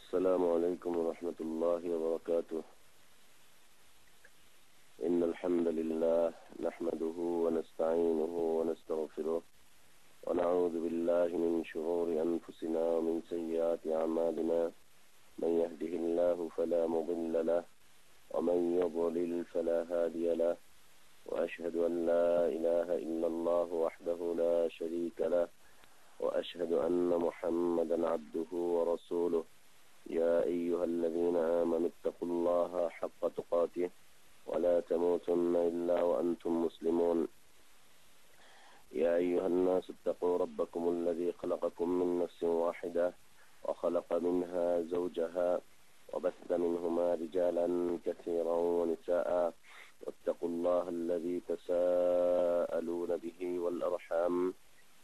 السلام عليكم ورحمة الله وبركاته. إن الحمد لله نحمده ونستعينه ونستغفره ونعوذ بالله من شرور أنفسنا ومن سيئات أعمالنا. من يهده الله فلا مضل له ومن يضلل فلا هادي له، وأشهد أن لا إله إلا الله وحده لا شريك له، وأشهد أن محمدا عبده ورسوله. يا أيها الذين آمنوا اتقوا الله حق تقاته ولا تموتن إلا وأنتم مسلمون. يا أيها الناس اتقوا ربكم الذي خلقكم من نفس واحدة وخلق منها زوجها وبث منهما رجالا كثيرا ونساء، واتقوا الله الذي تساءلون به والأرحام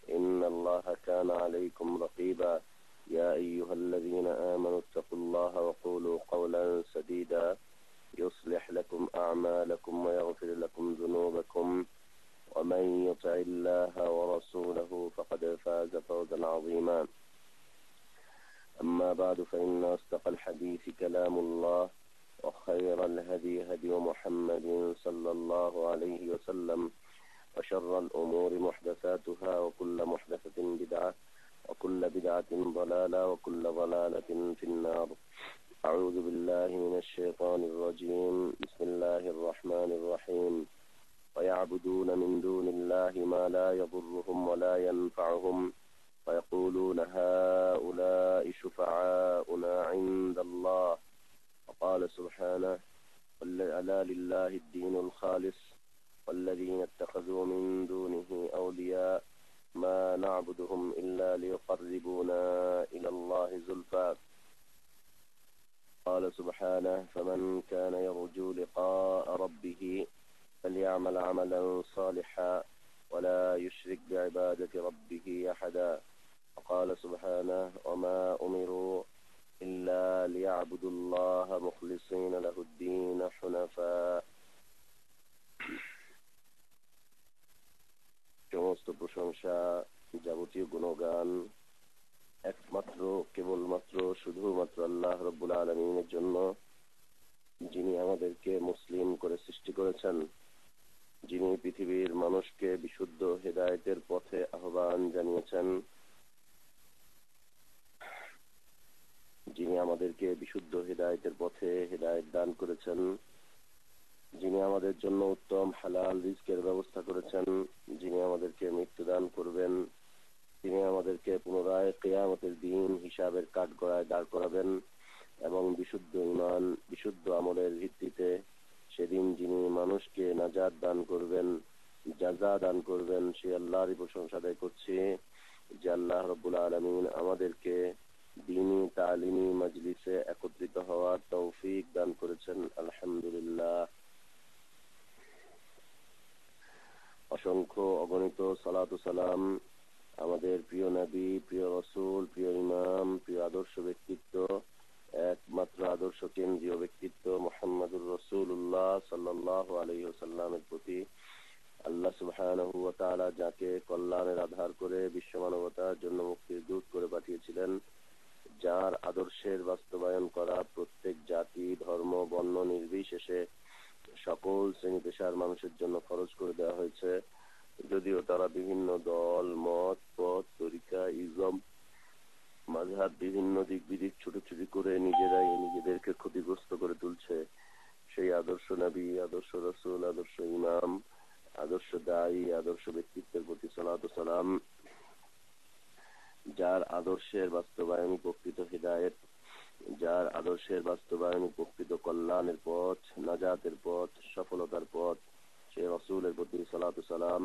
إن الله كان عليكم رقيبا. يا أيها الذين آمنوا اتقوا الله وقولوا قولا سديدا يصلح لكم أعمالكم ويغفر لكم ذنوبكم، ومن يطع الله ورسوله فقد فاز فوزا عظيما. أما بعد، فإن أصدق الحديث كلام الله، وخير الهدي هدي محمد صلى الله عليه وسلم، وشر الأمور محدثاتها، وكل محدثة بدعة، وكل بدعة ضلالة، وكل ضلالة في النار. أعوذ بالله من الشيطان الرجيم. بسم الله الرحمن الرحيم. ويعبدون من دون الله ما لا يضرهم ولا ينفعهم، ويقولون هؤلاء شفعاؤنا عند الله. وقال سبحانه: ألا لله الدين الخالص والذين اتخذوا من دونه أولياء ما نعبدهم إلا ليقربونا إلى الله زلفى. قال سبحانه: فمن كان يرجو لقاء ربه فليعمل عملا صالحا ولا يشرك بعبادة ربه أحدا. وقال سبحانه: وما أمروا إلا ليعبدوا الله مخلصين له الدين حنفاء। সমস্ত প্রশংসা, যাবতীয় গুণগান একমাত্র কেবলমাত্র শুধুমাত্র আল্লাহ রাব্বুল আলামিনের জন্য, যিনি আমাদেরকে মুসলিম করে সৃষ্টি করেছেন, যিনি পৃথিবীর মানুষকে বিশুদ্ধ হেদায়েতের পথে আহ্বান জানিয়েছেন, যিনি আমাদেরকে বিশুদ্ধ হেদায়েতের পথে হেদায়েত দান করেছেন, যিনি আমাদের জন্য উত্তম হালাল রিজকের ব্যবস্থা করেছেন, যিনি আমাদেরকে মৃত্যু দান করবেন, তিনি আমাদেরকে পুনরায় কিয়ামতের দিন হিসাবের কাঠগড়ায় দাঁড় করাবেন এবং বিশুদ্ধ ঈমান, বিশুদ্ধ আমলের ভিত্তিতে সেদিন যিনি মানুষকে নাজাত দান করবেন, জাযা দান করবেন, সে আল্লাহরই প্রশংসা আদায় করছি যে আল্লাহ রাব্বুল আলামিন আমাদেরকে দ্বীনি তালিমি মাজলিসে একত্রিত হওয়ার তৌফিক দান করেছেন। আলহামদুলিল্লাহ। অসংখ্য অগণিত সালাতু সালাম আমাদের প্রিয় নবী, প্রিয় রাসূল, প্রিয় ইমাম, প্রিয় আদর্শ ব্যক্তিত্ব, একমাত্র আদর্শ কেন্দ্রীয় ব্যক্তিত্ব মুহাম্মদুর রাসূলুল্লাহ সাল্লাল্লাহু আলাইহি ওয়াসাল্লামের প্রতি আল্লাহ সুবহানাহু ওয়া তাআলা যাকে কল্যাণের আধার করে বিশ্ব মানবতার জন্য মুক্তির দূত করে পাঠিয়েছিলেন, যার আদর্শের বাস্তবায়ন করা প্রত্যেক জাতি, ধর্ম, বর্ণ নির্বিশেষে সকল শ্রেণী পেশার মানুষের জন্য ফরজ করে দেওয়া হয়েছে, যদিও তারা বিভিন্ন দল, মত, পথ, তরিকা, ইজম, মাযহাব, বিভিন্ন দিক বিদিক ছুটোছুটি করে নিজেরাই নিজেদেরকে ক্ষতিগ্রস্ত করে তুলছে। সেই আদর্শ নবী, আদর্শ রাসূল, আদর্শ ইমাম, আদর্শ দায়ী, আদর্শ ব্যক্তিত্বের প্রতি সালাত ও সালাম, যার আদর্শের বাস্তবায়ন প্রকৃত হিদায়াত, যার আদর্শের বাস্তবায়ন প্রকৃত কল্যাণের পথ, নাজাতের পথ, সফলতার পথ, সেই রাসূলের প্রতি সালাত ও সালাম।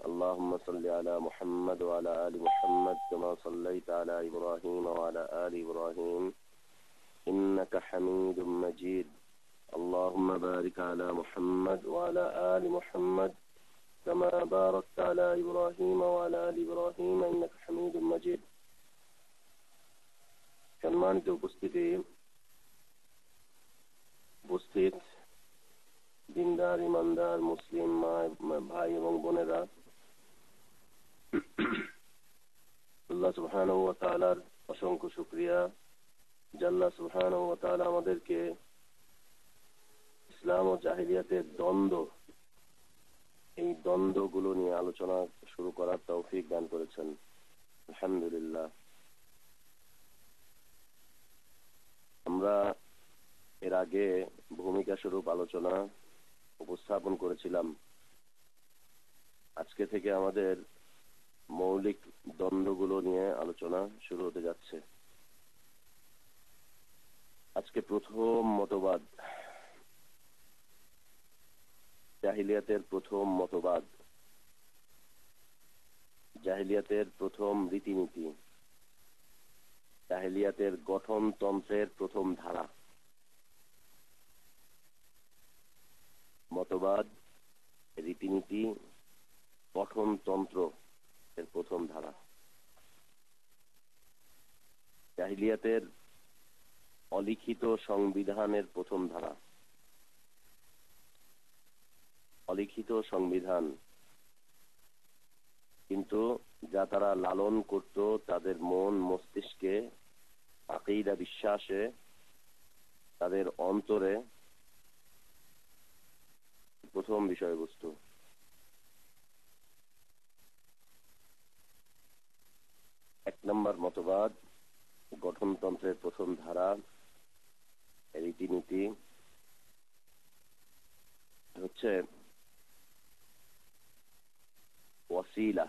আল্লাহুম্মা সাল্লি আলা মুহাম্মাদ ওয়া আলা আলি মুহাম্মাদ কামা সাল্লাইতা আলা ইব্রাহিম ওয়া আলা আলি ইব্রাহিম ইন্নাকা হামিদুম মাজিদ। আল্লাহুম্মা বারিক আলা মুহাম্মাদ ওয়া আলা আলি মুহাম্মাদ কামা বারাকতা আলা ইব্রাহিম ওয়া আলা আলি ইব্রাহিম ইন্নাকা হামিদুম মাজিদ। সম্মানিত উপস্থিত দিনদার, ইমানদার মুসলিম ভাই এবং বোনেরা, আল্লাহ সুবহানাহু ওয়া তাআলার অসংখ্য শুকরিয়া যে আল্লাহ সুবহানাহু ওয়া তাআলা আমাদেরকে ইসলাম ও জাহিলিয়াতের দ্বন্দ্ব, এই দ্বন্দ্বগুলো নিয়ে আলোচনা শুরু করার তৌফিক দান করেছেন, আলহামদুলিল্লাহ। আমরা এর আগে ভূমিকা স্বরূপ আলোচনা উপস্থাপন করেছিলাম। আজকে থেকে আমাদের মৌলিক দ্বন্দ্বগুলো নিয়ে আলোচনা শুরু হতে যাচ্ছে। আজকে প্রথম মতবাদ, জাহিলিয়াতের প্রথম মতবাদ, জাহিলিয়াতের প্রথম রীতিনীতি, জাহিলিয়াতের গঠনতন্ত্রের প্রথম ধারা। মতবাদ, রীতিনীতি, গঠনতন্ত্র এর প্রথম ধারা। জাহিলিয়াতের অলিখিত সংবিধানের প্রথম ধারা। অলিখিত সংবিধান, কিন্তু যা তারা লালন করত তাদের মন মস্তিষ্কে, আকীদা বিশ্বাসে, তাদের অন্তরে, প্রথম বিষয়বস্তু। এক নম্বর মতবাদ, গঠনতন্ত্রের প্রথম ধারা, রীতিনীতি হচ্ছে ওয়াসিলা।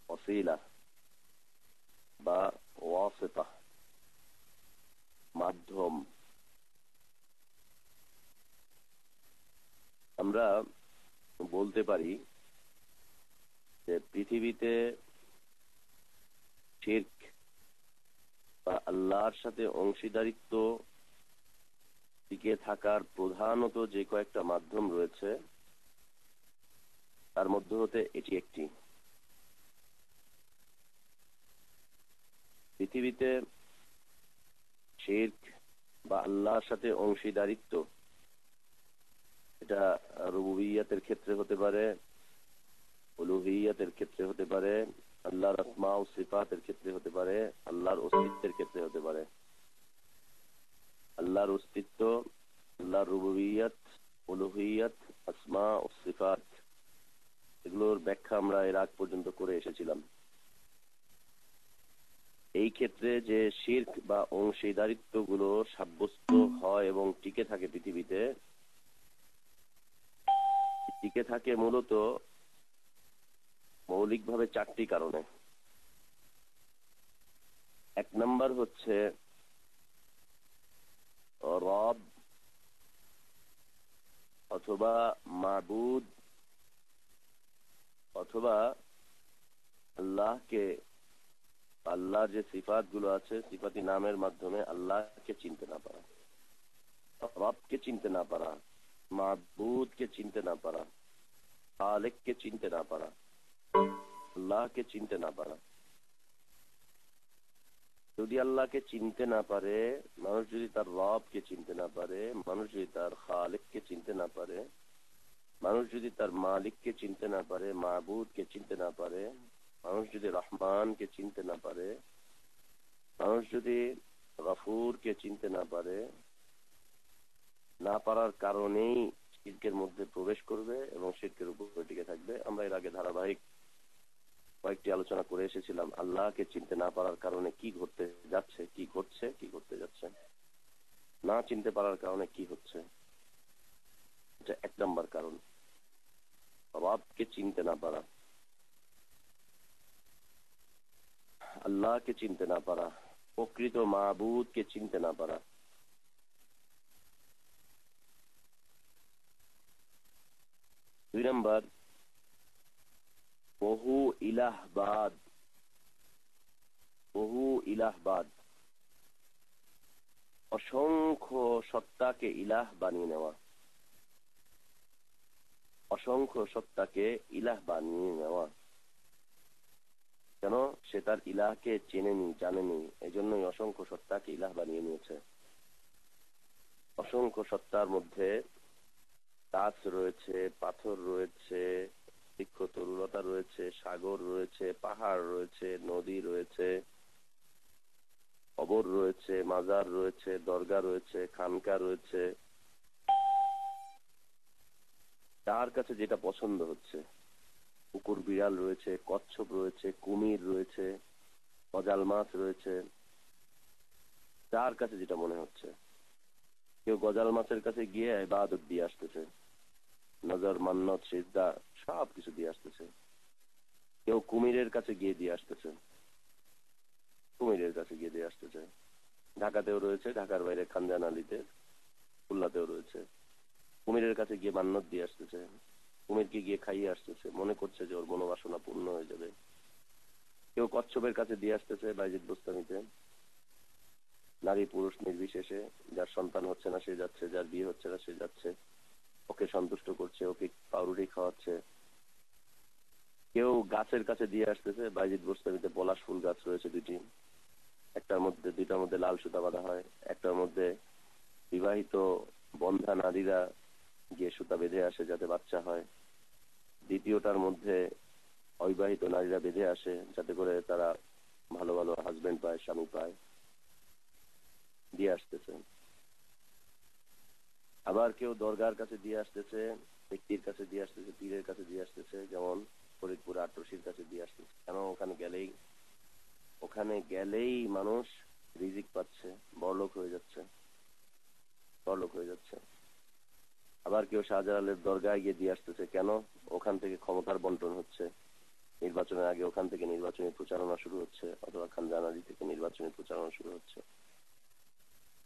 ওয়াসিলা বা ওয়াসিতা, মাধ্যম। আমরা বলতে পারি যে পৃথিবীতে শিরক বা আল্লাহর সাথে অংশীদারিত্ব টিকে থাকার প্রধানত যে কয়েকটা মাধ্যম রয়েছে, তার মধ্যে হতে এটি একটি। পৃথিবীতে শিরক বা আল্লাহর সাথে অংশীদারিত্ব, এটা রুবুবিয়্যাতের ক্ষেত্রে হতে পারে, উলুহিয়্যাতের ক্ষেত্রে হতে পারে, আল্লাহর আসমা ও সিফাতের ক্ষেত্রে হতে পারে, আল্লাহর অস্তিত্বের ক্ষেত্রে হতে পারে। আল্লাহর অস্তিত্ব, আল্লাহর রুবুবিয়্যাত, উলুহিয়্যাত, আসমা ও সিফাত, এগুলোর ব্যাখ্যা আমরা এর আগ পর্যন্ত করে এসেছিলাম। এই ক্ষেত্রে যে শিরক বা অংশীদারিত্ব গুলো সাব্যস্ত হয় এবং টিকে থাকে পৃথিবীতে, টিকে থাকে মূলত মৌলিকভাবে চারটি কারণে। এক নম্বর হচ্ছে রব অথবা মাবুদ অথবা আল্লাহকে, আল্লাহর যে সিফাত গুলো আছে, সিফাতি নামের মাধ্যমে আল্লাহকে চিনতে না পারা, রবকে চিনতে না পারা, মাবুদকে চিনতে না পারা, খালিককে চিনতে না পারা, আল্লাহকে চিনতে না পারা। যদি আল্লাহকে চিনতে না পারে মানুষ, যদি তার রবকে চিনতে না পারে মানুষ, যদি তার খালিককে চিনতে না পারে মানুষ, যদি তার মালিককে চিনতে না পারে, মাবুদকে চিনতে না পারে মানুষ, যদি রহমানকে চিনতে না পারে মানুষ, যদি গফুরকে চিনতে না পারে, না পারার কারণেই শিরকের মধ্যে প্রবেশ করবে এবং শিরকের উপর টিকে থাকবে। আমরা এর আগে ধারাবাহিক কয়েকটি আলোচনা করে এসেছিলাম আল্লাহকে চিনতে না পারার কারণে কি ঘটতে যাচ্ছে, কি ঘটছে, কি ঘটতে যাচ্ছে, না চিনতে পারার কারণে কি হচ্ছে। এটা এক নম্বর কারণ, রবকে চিনতে না পারা, আল্লাহকে চিনতে না পারা, প্রকৃত মাবুদকে চিনতে না পারা। দুই নম্বর, বহু ইলাহবাদ। বহু ইলাহবাদ, অসংখ্য সত্তাকে ইলাহ বানিয়ে নেওয়া, অসংখ্য সত্তাকে ইলাহ বানিয়ে নেওয়া। কেন? সে তার ইলাহকে চেনেনি, জানেনি, এই জন্যই অসংখ্য সত্তাকে ইলাহ বানিয়ে নিয়েছে। অসংখ্য সত্তার মধ্যে গাছ রয়েছে, পাথর রয়েছে, বৃক্ষ তরুলতা রয়েছে, সাগর রয়েছে, পাহাড় রয়েছে, নদী রয়েছে, কবর রয়েছে, মাজার রয়েছে, দরগা রয়েছে, খানকা রয়েছে। তার কাছে যেটা পছন্দ হচ্ছে, কুকুর বিড়াল রয়েছে, কচ্ছপ রয়েছে, কুমির রয়েছে, গজাল মাছ রয়েছে, যার কাছে যেটা মনে হচ্ছে। কেউ গজাল মাছের কাছে গিয়ে ইবাদত দিয়ে আসতেছে, নজর, মান্নত, সিজদা সব কিছু দিয়ে আসতেছে। কেউ কুমিরের কাছে গিয়ে দিয়ে আসতেছে, কুমিরের কাছে গিয়ে দিয়ে আসতেছে। ঢাকাতেও রয়েছে, ঢাকার বাইরে খানজান আলীতে, খুলনাতেও রয়েছে। কুমিরের কাছে গিয়ে মান্নত দিয়ে আসতেছে, কুমিরকে গিয়ে খাইয়ে আসতেছে, মনে করছে যে ওর মনোবাসনা পূর্ণ হয়ে যাবে। কেউ কচ্ছপের কাছে দিয়ে আসতেছে বাইজিদ বুস্তামিতে, নারী পুরুষ নির্বিশেষে, যার সন্তান হচ্ছে না সে যাচ্ছে, যার বিয়ে হচ্ছে না সে যাচ্ছে, ওকে সন্তুষ্ট করছে, ওকে পাউরুটি খাওয়াচ্ছে। কেউ গাছের কাছে দিয়ে আসতেছে, বাইজিদ বুস্তামিতে পলাশ ফুল গাছ রয়েছে দুইটি, দুইটার মধ্যে লাল সুতা বাঁধা হয়, একটার মধ্যে বিবাহিত বন্ধা নারীরা গিয়ে সুতা বেঁধে আসে যাতে বাচ্চা হয়, দ্বিতীয়টার মধ্যে অবিবাহিত নারীরা বেঁধে আসে যাতে করে তারা ভালো ভালো হাজবেন্ড পায়, স্বামী পায়, দিয়ে আসতেছে। আবার কেউ দরগার কাছে দিয়ে আসতেছে, ব্যক্তির কাছে দিয়ে আসতেছে, পীরের কাছে দিয়ে আসতেছে, যেমন ফরিদপুর আটরশির কাছে দিয়ে আসতেছে। কেন? ওখানে গেলেই মানুষ রিজিক পাচ্ছে, বড়লোক হয়ে যাচ্ছে, বড়লোক হয়ে যাচ্ছে। আবার কেউ শাহজালালের দরগায় গিয়ে দিয়ে আসতেছে। কেন? ওখান থেকে ক্ষমতার বন্টন হচ্ছে, নির্বাচনের আগে ওখান থেকে নির্বাচনী প্রচারণা শুরু হচ্ছে, অথবা খানজানারি থেকে নির্বাচনী প্রচারণা শুরু হচ্ছে।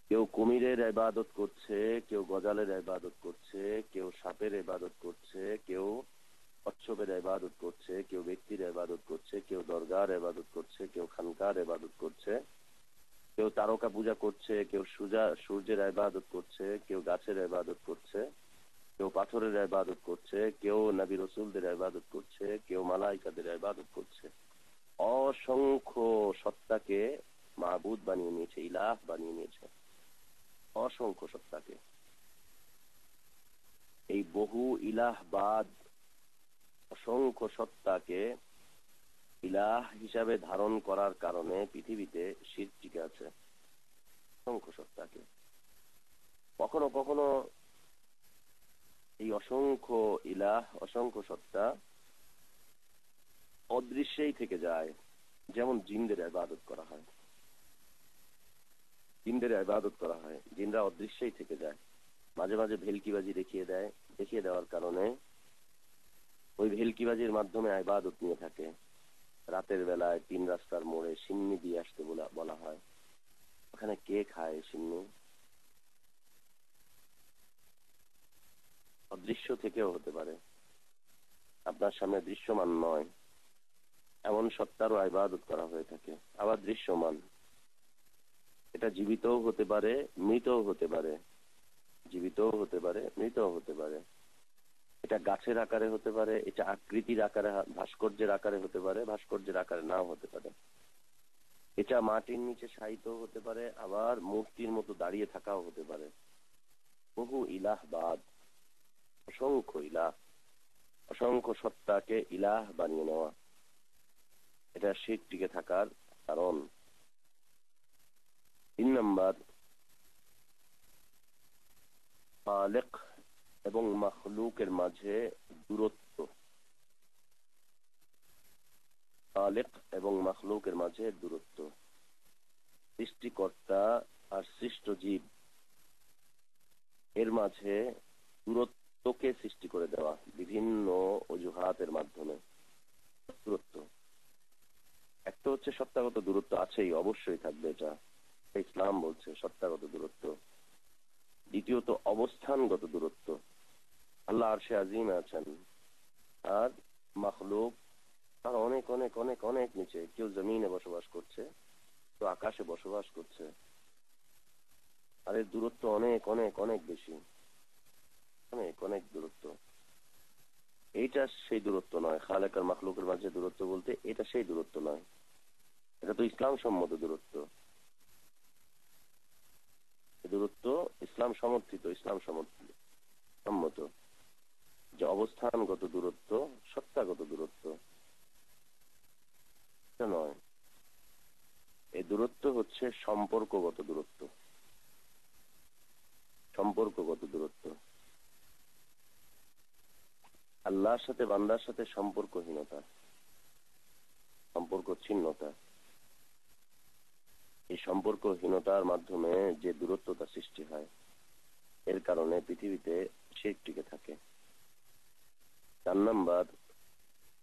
কেউ কুমিরের ইবাদত করছে, কেউ গজালের ইবাদত করছে, কেউ সাপের ইবাদত করছে, কেউ কচ্ছপের ইবাদত করছে, কেউ ব্যক্তির ইবাদত করছে, কেউ দরগার ইবাদত করছে, কেউ খানকার ইবাদত করছে, কেউ তারকা পূজা করছে, কেউ সূর্যের ইবাদত করছে, কেউ গাছের ইবাদত করছে, কেউ পাথরের ইবাদত করছে, কেউ নবী রাসূলদের ইবাদত করছে, কেউ মালাইকাদের ইবাদত করছে। অসংখ্য সত্তাকে মাবুদ বানিয়ে নিয়েছে, ইলাহ বানিয়ে নিয়েছে, অসংখ্য সত্তাকে। এই বহু ইলাহবাদ, অসংখ্য সত্তাকে ইলাহ হিসাবে ধারণ করার কারণে পৃথিবীতে শিরক টিকে আছে। অসংখ্য সত্তাকে কখনো কখনো এই অসংখ্য ইলাহ, অসংখ্য সত্তা অদৃশ্যেই থেকে যায়। যেমন জিনদের ইবাদত করা হয়, জিনদের ইবাদত করা হয়, জিনরা অদৃশ্যেই থেকে যায়। মাঝে মাঝে ভেলকিবাজি দেখিয়ে দেওয়ার কারণে ওই ভেলকিবাজির মাধ্যমে ইবাদত নিয়ে থাকে। রাতের বেলায় 3 রাস্তার মোড়ে সিন্নি দিয়ে আসতে বলা হয়। ওখানে কে খায় সিন্নি? অদৃশ্য থেকেও হতে পারে, আপনার সামনে দৃশ্যমান নয় এমন সত্তারও ইবাদত করা হয়ে থাকে। আবার দৃশ্যমান, এটা জীবিতও হতে পারে, মৃতও হতে পারে, জীবিতও হতে পারে, মৃতও হতে পারে। এটা গাছের আকারে হতে পারে, এটা আকৃতির আকারে, ভাস্কর্যের আকারে হতে পারে, ভাস্কর্যের আকারে নাও হতে পারে। এটা মাটির নিচে শায়িত হতে পারে, আবার মূর্তির মতো দাঁড়িয়ে থাকাও হতে পারে। বহু ইলাহবাদ, অসংখ্য ইলাহ, অসংখ্য সত্তাকে ইলাহ বানিয়ে নেওয়া, এটা শিরক টিকে থাকার কারণ। 3 নম্বর, খালেক এবং মাখলুকের মাঝে দূরত্ব। খালেক এবং মাখলুকের মাঝে দূরত্ব, সৃষ্টিকর্তা আর সৃষ্ট জীব এর মাঝে দূরত্বকে সৃষ্টি করে দেওয়া বিভিন্ন অজুহাতের মাধ্যমে। দূরত্ব একটা হচ্ছে সত্তাগত দূরত্ব, আছেই, অবশ্যই থাকবে, এটা ইসলাম বলছে সত্তাগত দূরত্ব। দ্বিতীয়ত অবস্থানগত দূরত্ব, আল্লাহ আরশে আজিমে আছেন আর মাখলুক আর অনেক অনেক অনেক অনেক নিচে। কেউ জমিনে বসবাস করছে, কেউ আকাশে বসবাস করছে, আর এর দূরত্ব অনেক অনেক অনেক বেশি, অনেক অনেক দূরত্ব। এইটা সেই দূরত্ব নয়। খালেক আর মাখলুকের মাঝে দূরত্ব বলতে এটা সেই দূরত্ব নয়, এটা তো ইসলাম সম্মত দূরত্ব। দূরত্ব ইসলাম সমর্থিত, ইসলাম সম্মত। যে অবস্থানগত দূরত্ব, সত্তাগত দূরত্ব নয়, এই দূরত্ব হচ্ছে সম্পর্কগত দূরত্ব। সম্পর্কগত দূরত্ব, আল্লাহর সাথে বান্দার সাথে সম্পর্কহীনতা, সম্পর্ক ছিন্নতা। এই সম্পর্কহীনতার মাধ্যমে যে দূরত্বতা সৃষ্টি হয়, এর কারণে পৃথিবীতে শিরক টিকে থাকে। 4 নাম্বার,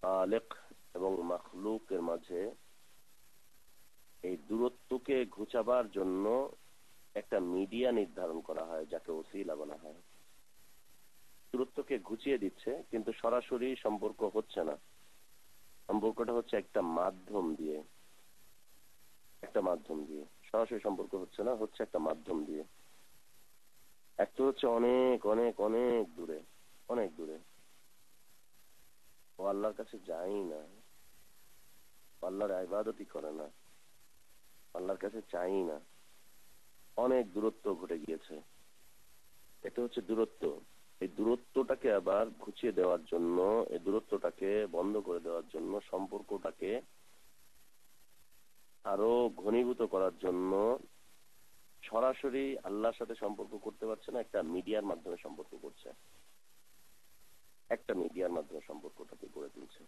খালেক এবং মাখলুকের মাঝে এই দূরত্বকে ঘুচাবার জন্য একটা মিডিয়া নির্ধারণ করা হয়, যাকে ওসিলা বলা হয়। দূরত্বকে ঘুচিয়ে দিচ্ছে, কিন্তু সরাসরি সম্পর্ক হচ্ছে না। সম্পর্কটা হচ্ছে একটা মাধ্যম দিয়ে, একটা মাধ্যম দিয়ে। সরাসরি সম্পর্ক হচ্ছে না, হচ্ছে একটা মাধ্যম দিয়ে। একটা হচ্ছে অনেক অনেক অনেক দূরে, অনেক দূরে, ও আল্লাহর কাছে যায় না, আল্লাহর ইবাদতই করে না, আল্লাহর কাছে চাই না, অনেক দূরত্ব ঘটে গিয়েছে। এটা হচ্ছে দূরত্ব। এই দূরত্বটাকে আবার ঘুচিয়ে দেওয়ার জন্য, এই দূরত্বটাকে বন্ধ করে দেওয়ার জন্য, সম্পর্কটাকে আরো ঘনীভূত করার জন্য সরাসরি আল্লাহর সাথে সম্পর্ক করতে পারছে না, একটা মিডিয়ার মাধ্যমে সম্পর্ক করছে। একটা মিডিয়ার মাধ্যমে সম্পর্কটাকে গড়ে তুলছে।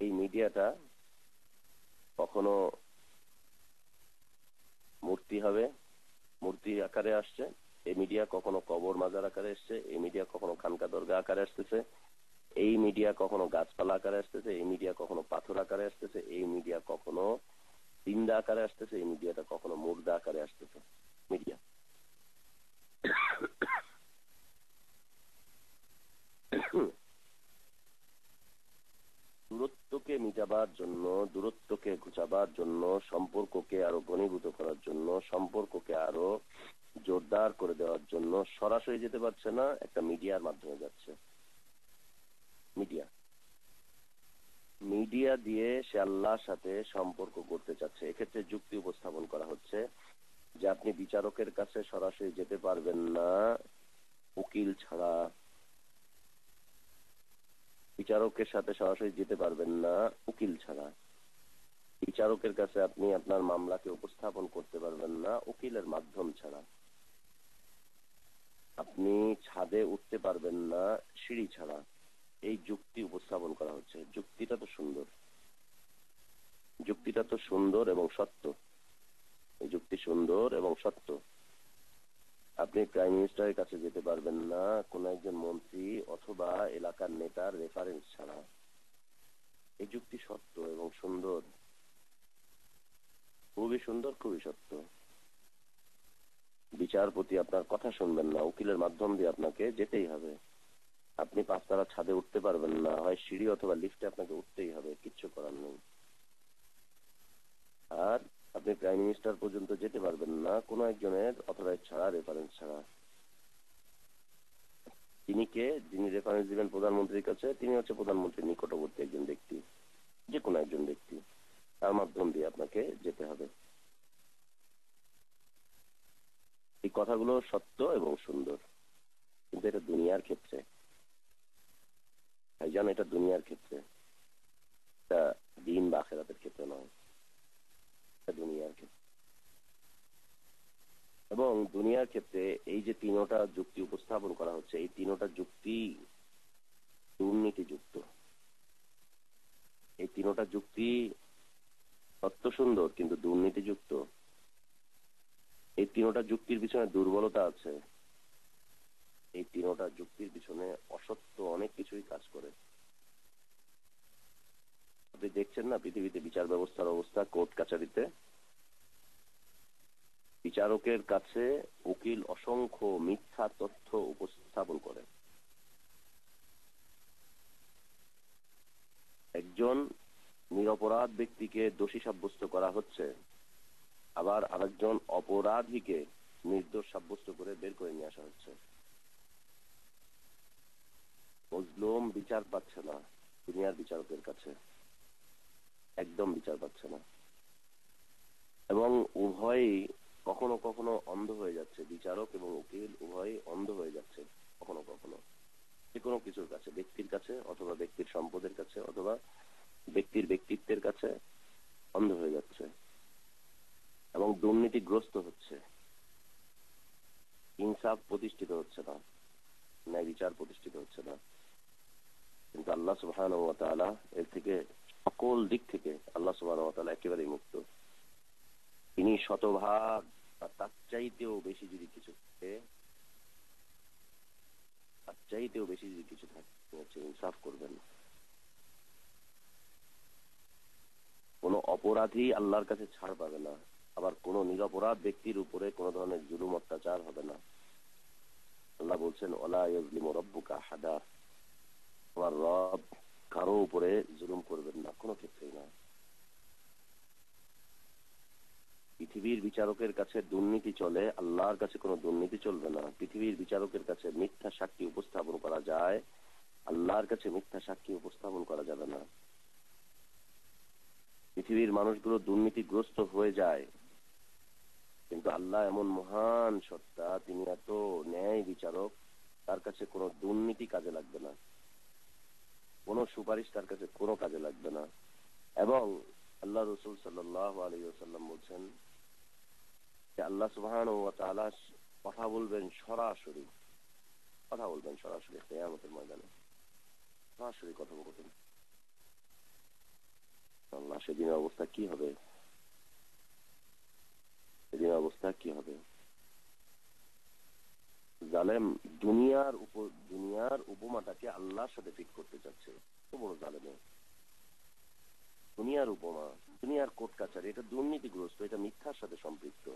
এই মিডিয়াটা কখনো মূর্তি হবে, মূর্তি আকারে আসছে। এই মিডিয়া কখনো কবর মাজার আকারে আসছে। এই মিডিয়া কখনো খানকা দরগা আকারে আসতেছে। এই মিডিয়া কখনো গাছপালা আকারে আসতেছে। এই মিডিয়া কখনো পাথর আকারে আসতেছে। এই মিডিয়া কখনো জিন্দা আকারে আসতেছে। এই মিডিয়াটা কখনো মুর্দা আকারে আসতেছে। মিডিয়া। দূরত্বকে মিটাবার জন্য, দূরত্বকে ঘুচাবার জন্য, সম্পর্ককে আরো ঘনীভূত করার জন্য, সম্পর্ককে আরো জোরদার করে দেওয়ার জন্য সরাসরি যেতে পারছে না, একটা মিডিয়ার মাধ্যমে যাচ্ছে। মিডিয়া, মিডিয়া দিয়ে সে আল্লাহর সাথে সম্পর্ক করতে চাচ্ছে। এক্ষেত্রে যুক্তি উপস্থাপন করা হচ্ছে যে আপনি বিচারকের কাছে সরাসরি যেতে পারবেন না উকিল ছাড়া। বিচারকের সাথে সরাসরি যেতে পারবেন না উকিল ছাড়া। বিচারকের কাছে আপনি আপনার মামলাকে উপস্থাপন করতে পারবেন না উকিলের মাধ্যম ছাড়া। আপনি ছাদে উঠতে পারবেন না সিঁড়ি ছাড়া। এই যুক্তি উপস্থাপন করা হচ্ছে। যুক্তিটা তো সুন্দর, যুক্তিটা তো সুন্দর এবং সত্য। এই যুক্তি সুন্দর এবং সত্য। আপনি প্রাইম মিনিস্টারের কাছে যেতে পারবেন না কোন একজন মন্ত্রী অথবা এলাকার নেতার রেফারেন্স ছাড়া। এই যুক্তি সত্য এবং সুন্দর, খুবই সুন্দর, খুবই সত্য। বিচারপতি আপনার কথা শুনবেন না, উকিলের মাধ্যম দিয়ে আপনাকে যেতেই হবে। আপনি 5 তলা ছাদে উঠতে পারবেন না, হয় সিঁড়ি অথবা লিফটে আপনাকে উঠতেই হবে, কিচ্ছু করার নেই। আর আপনি প্রাইম মিনিস্টার পর্যন্ত যেতে পারবেন না কোনো একজনের অথরাইজ ছাড়া, রেফারেন্স ছাড়া। তিনি কে? যিনি রেফারেন্স দিবেন প্রধানমন্ত্রীর কাছে, তিনি হচ্ছে প্রধানমন্ত্রীর নিকটবর্তী একজন ব্যক্তি, যে কোনো একজন ব্যক্তি। তার মাধ্যম দিয়ে আপনাকে যেতে হবে। এই কথাগুলো সত্য এবং সুন্দর, কিন্তু এটা দুনিয়ার ক্ষেত্রে ভাইজান, এটা দুনিয়ার ক্ষেত্রে, এটা দিন বা আখিরাতের ক্ষেত্রে নয়। এটা দুনিয়ার ক্ষেত্রে। এবং দুনিয়ার ক্ষেত্রে এই যে 3টা যুক্তি উপস্থাপন করা হচ্ছে, এই 3টা যুক্তি দুর্নীতিযুক্ত। এই 3টা যুক্তি সত্য সুন্দর, কিন্তু দুর্নীতিযুক্ত। এই 3টা যুক্তির পিছনে দুর্বলতা আছে। এই 3টা যুক্তির পিছনে অসত্য অনেক কিছুই কাজ করে। আপনি দেখছেন না পৃথিবীতে বিচার ব্যবস্থার অবস্থা, কোর্ট কাচারিতে বিচারকের কাছে উকিল অসংখ্য মিথ্যা তথ্য উপস্থাপন করে। একজন নিরপরাধ ব্যক্তিকে দোষী সাব্যস্ত করা হচ্ছে, আবার আরেকজন অপরাধীকে নির্দোষ সাব্যস্ত করে বের করে নিয়ে আসা হচ্ছে। মজলুম বিচার পাচ্ছে না দুনিয়ার বিচারকের কাছে, একদম বিচার পাচ্ছে না। এবং উভয়ই কখনো কখনো অন্ধ হয়ে যাচ্ছে, বিচারক এবং উকিল উভয়ই অন্ধ হয়ে যাচ্ছে কখনো কখনো। যে কোনো কিছুর কাছে, ব্যক্তির কাছে অথবা ব্যক্তির সম্পদের কাছে অথবা ব্যক্তির ব্যক্তিত্বের কাছে অন্ধ হয়ে যাচ্ছে এবং দুর্নীতিগ্রস্ত হচ্ছে। ইনসাফ প্রতিষ্ঠিত হচ্ছে না, ন্যায় বিচার প্রতিষ্ঠিত হচ্ছে না। কিন্তু আল্লাহ সুবহানাহু ওয়া তাআলা এর থেকে সকল দিক থেকে আল্লাহ সুবহানাহু ওয়া তাআলা একেবারেই মুক্ত। তিনি শতভাগ বা তার চাইতেও বেশি যদি কিছু থাকে, তার চাইতেও বেশি যদি কিছু থাকে, হচ্ছে ইনসাফ করবেন। কোন অপরাধী আল্লাহর কাছে ছাড় পাবে না, আবার কোন নিরপরাধ ব্যক্তির উপরে কোন ধরনের জুলুম অত্যাচার হবে না। আল্লাহ বলছেন ওয়ালা ইয়াজলিমু রাব্বুকা আহাদা, তোমার রব কারো উপরে জুলুম করবেন না, কোনো ক্ষেত্রেই না। পৃথিবীর বিচারকের কাছে দুর্নীতি চলে, আল্লাহর কাছে কোনো দুর্নীতি চলবে না। পৃথিবীর বিচারকের কাছে মিথ্যা সাক্ষী উপস্থাপন করা যায়, আল্লাহর কাছে মিথ্যা সাক্ষী উপস্থাপন করা যাবে না। পৃথিবীর মানুষগুলো দুর্নীতিগ্রস্ত হয়ে যায়, কিন্তু আল্লাহ এমন মহান সত্তা, তিনি এত ন্যায় বিচারক, তার কাছে কোনো দুর্নীতি কাজে লাগবে না, কোনো সুপারিশ তার কাছে কোনো কাজে লাগবে না। এবং আল্লাহ রাসূল সাল্লাল্লাহু আলাইহি ওয়াসাল্লাম বলছেন যে আল্লাহ সুবহানাহু ওয়া তাআলা কথা বলবেন সরাসরি, কথা বলবেন সরাসরি কিয়ামতের ময়দানে, সরাসরি কথোপকথন। আল্লাহ সেদিনের অবস্থা কি হবে, সেদিনের অবস্থা কি হবে। জালেম দুনিয়ার উপমাটাকে আল্লাহর সাথে ফিট করতে চাচ্ছে, কত বড় জালেম। দুনিয়ার উপমা, দুনিয়ার কোর্ট কাছারি, এটা দুর্নীতিগ্রস্ত, এটা মিথ্যার সাথে সম্পৃক্ত,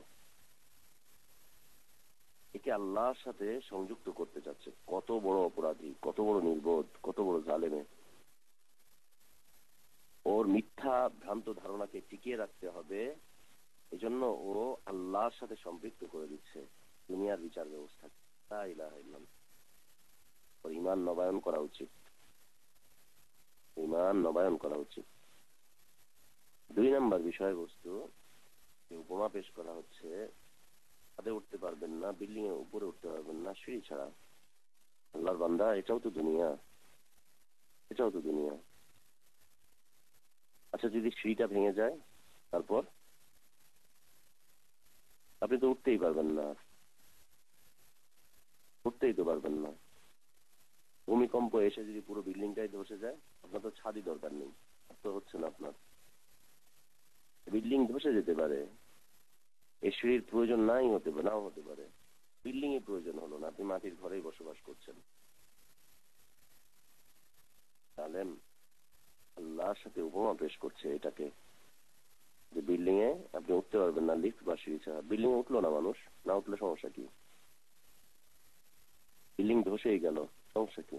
একে আল্লাহর সাথে সংযুক্ত করতে চাচ্ছে। কত বড় অপরাধী, কত বড় নির্বোধ, কত বড় জালেমে। ওর মিথ্যা ভ্রান্ত ধারণাকে টিকিয়ে রাখতে হবে, এজন্য ও আল্লাহর সাথে সম্পৃক্ত করে দিচ্ছে দুনিয়ার বিচার ব্যবস্থা। লা ইলাহা ইল্লাল্লাহ। ওর ঈমান নবায়ন করা উচিত, ঈমান নবায়ন করা উচিত। 2 নম্বর বিষয়বস্তু, উপমা পেশ করা হচ্ছে, ছাদে উঠতে পারবেন না, বিল্ডিং এর উপরে উঠতে পারবেন না সিঁড়ি ছাড়া। আল্লাহর বান্দা, এটাও তো দুনিয়া, এটাও তো দুনিয়া। আচ্ছা, যদি সিঁড়িটা ভেঙে যায় তারপর আপনি তো উঠতেই পারবেন না, উঠতেই তো পারবেন না। ভূমিকম্প এসে যদি পুরো বিল্ডিংটাই ধসে যায়, আপনার তো ছাদই দরকার নেই, তো হচ্ছে না আপনার। বিল্ডিং ধসে যেতে পারে, এই সিঁড়ির প্রয়োজন নাও হতে পারে। বিল্ডিং এর প্রয়োজন হলো না, আপনি মাটির ঘরেই বসবাস করছেন। তাহলে আল্লাহর সাথে উপমা পেশ করছে এটাকে, যে বিল্ডিং এ আপনি উঠতে পারবেন না লিফট বা সিঁড়ি ছাড়া। বিল্ডিং এ উঠলো না মানুষ, না উঠলে সমস্যা কি? বিল্ডিং ধসেই গেল, সমস্যা কি?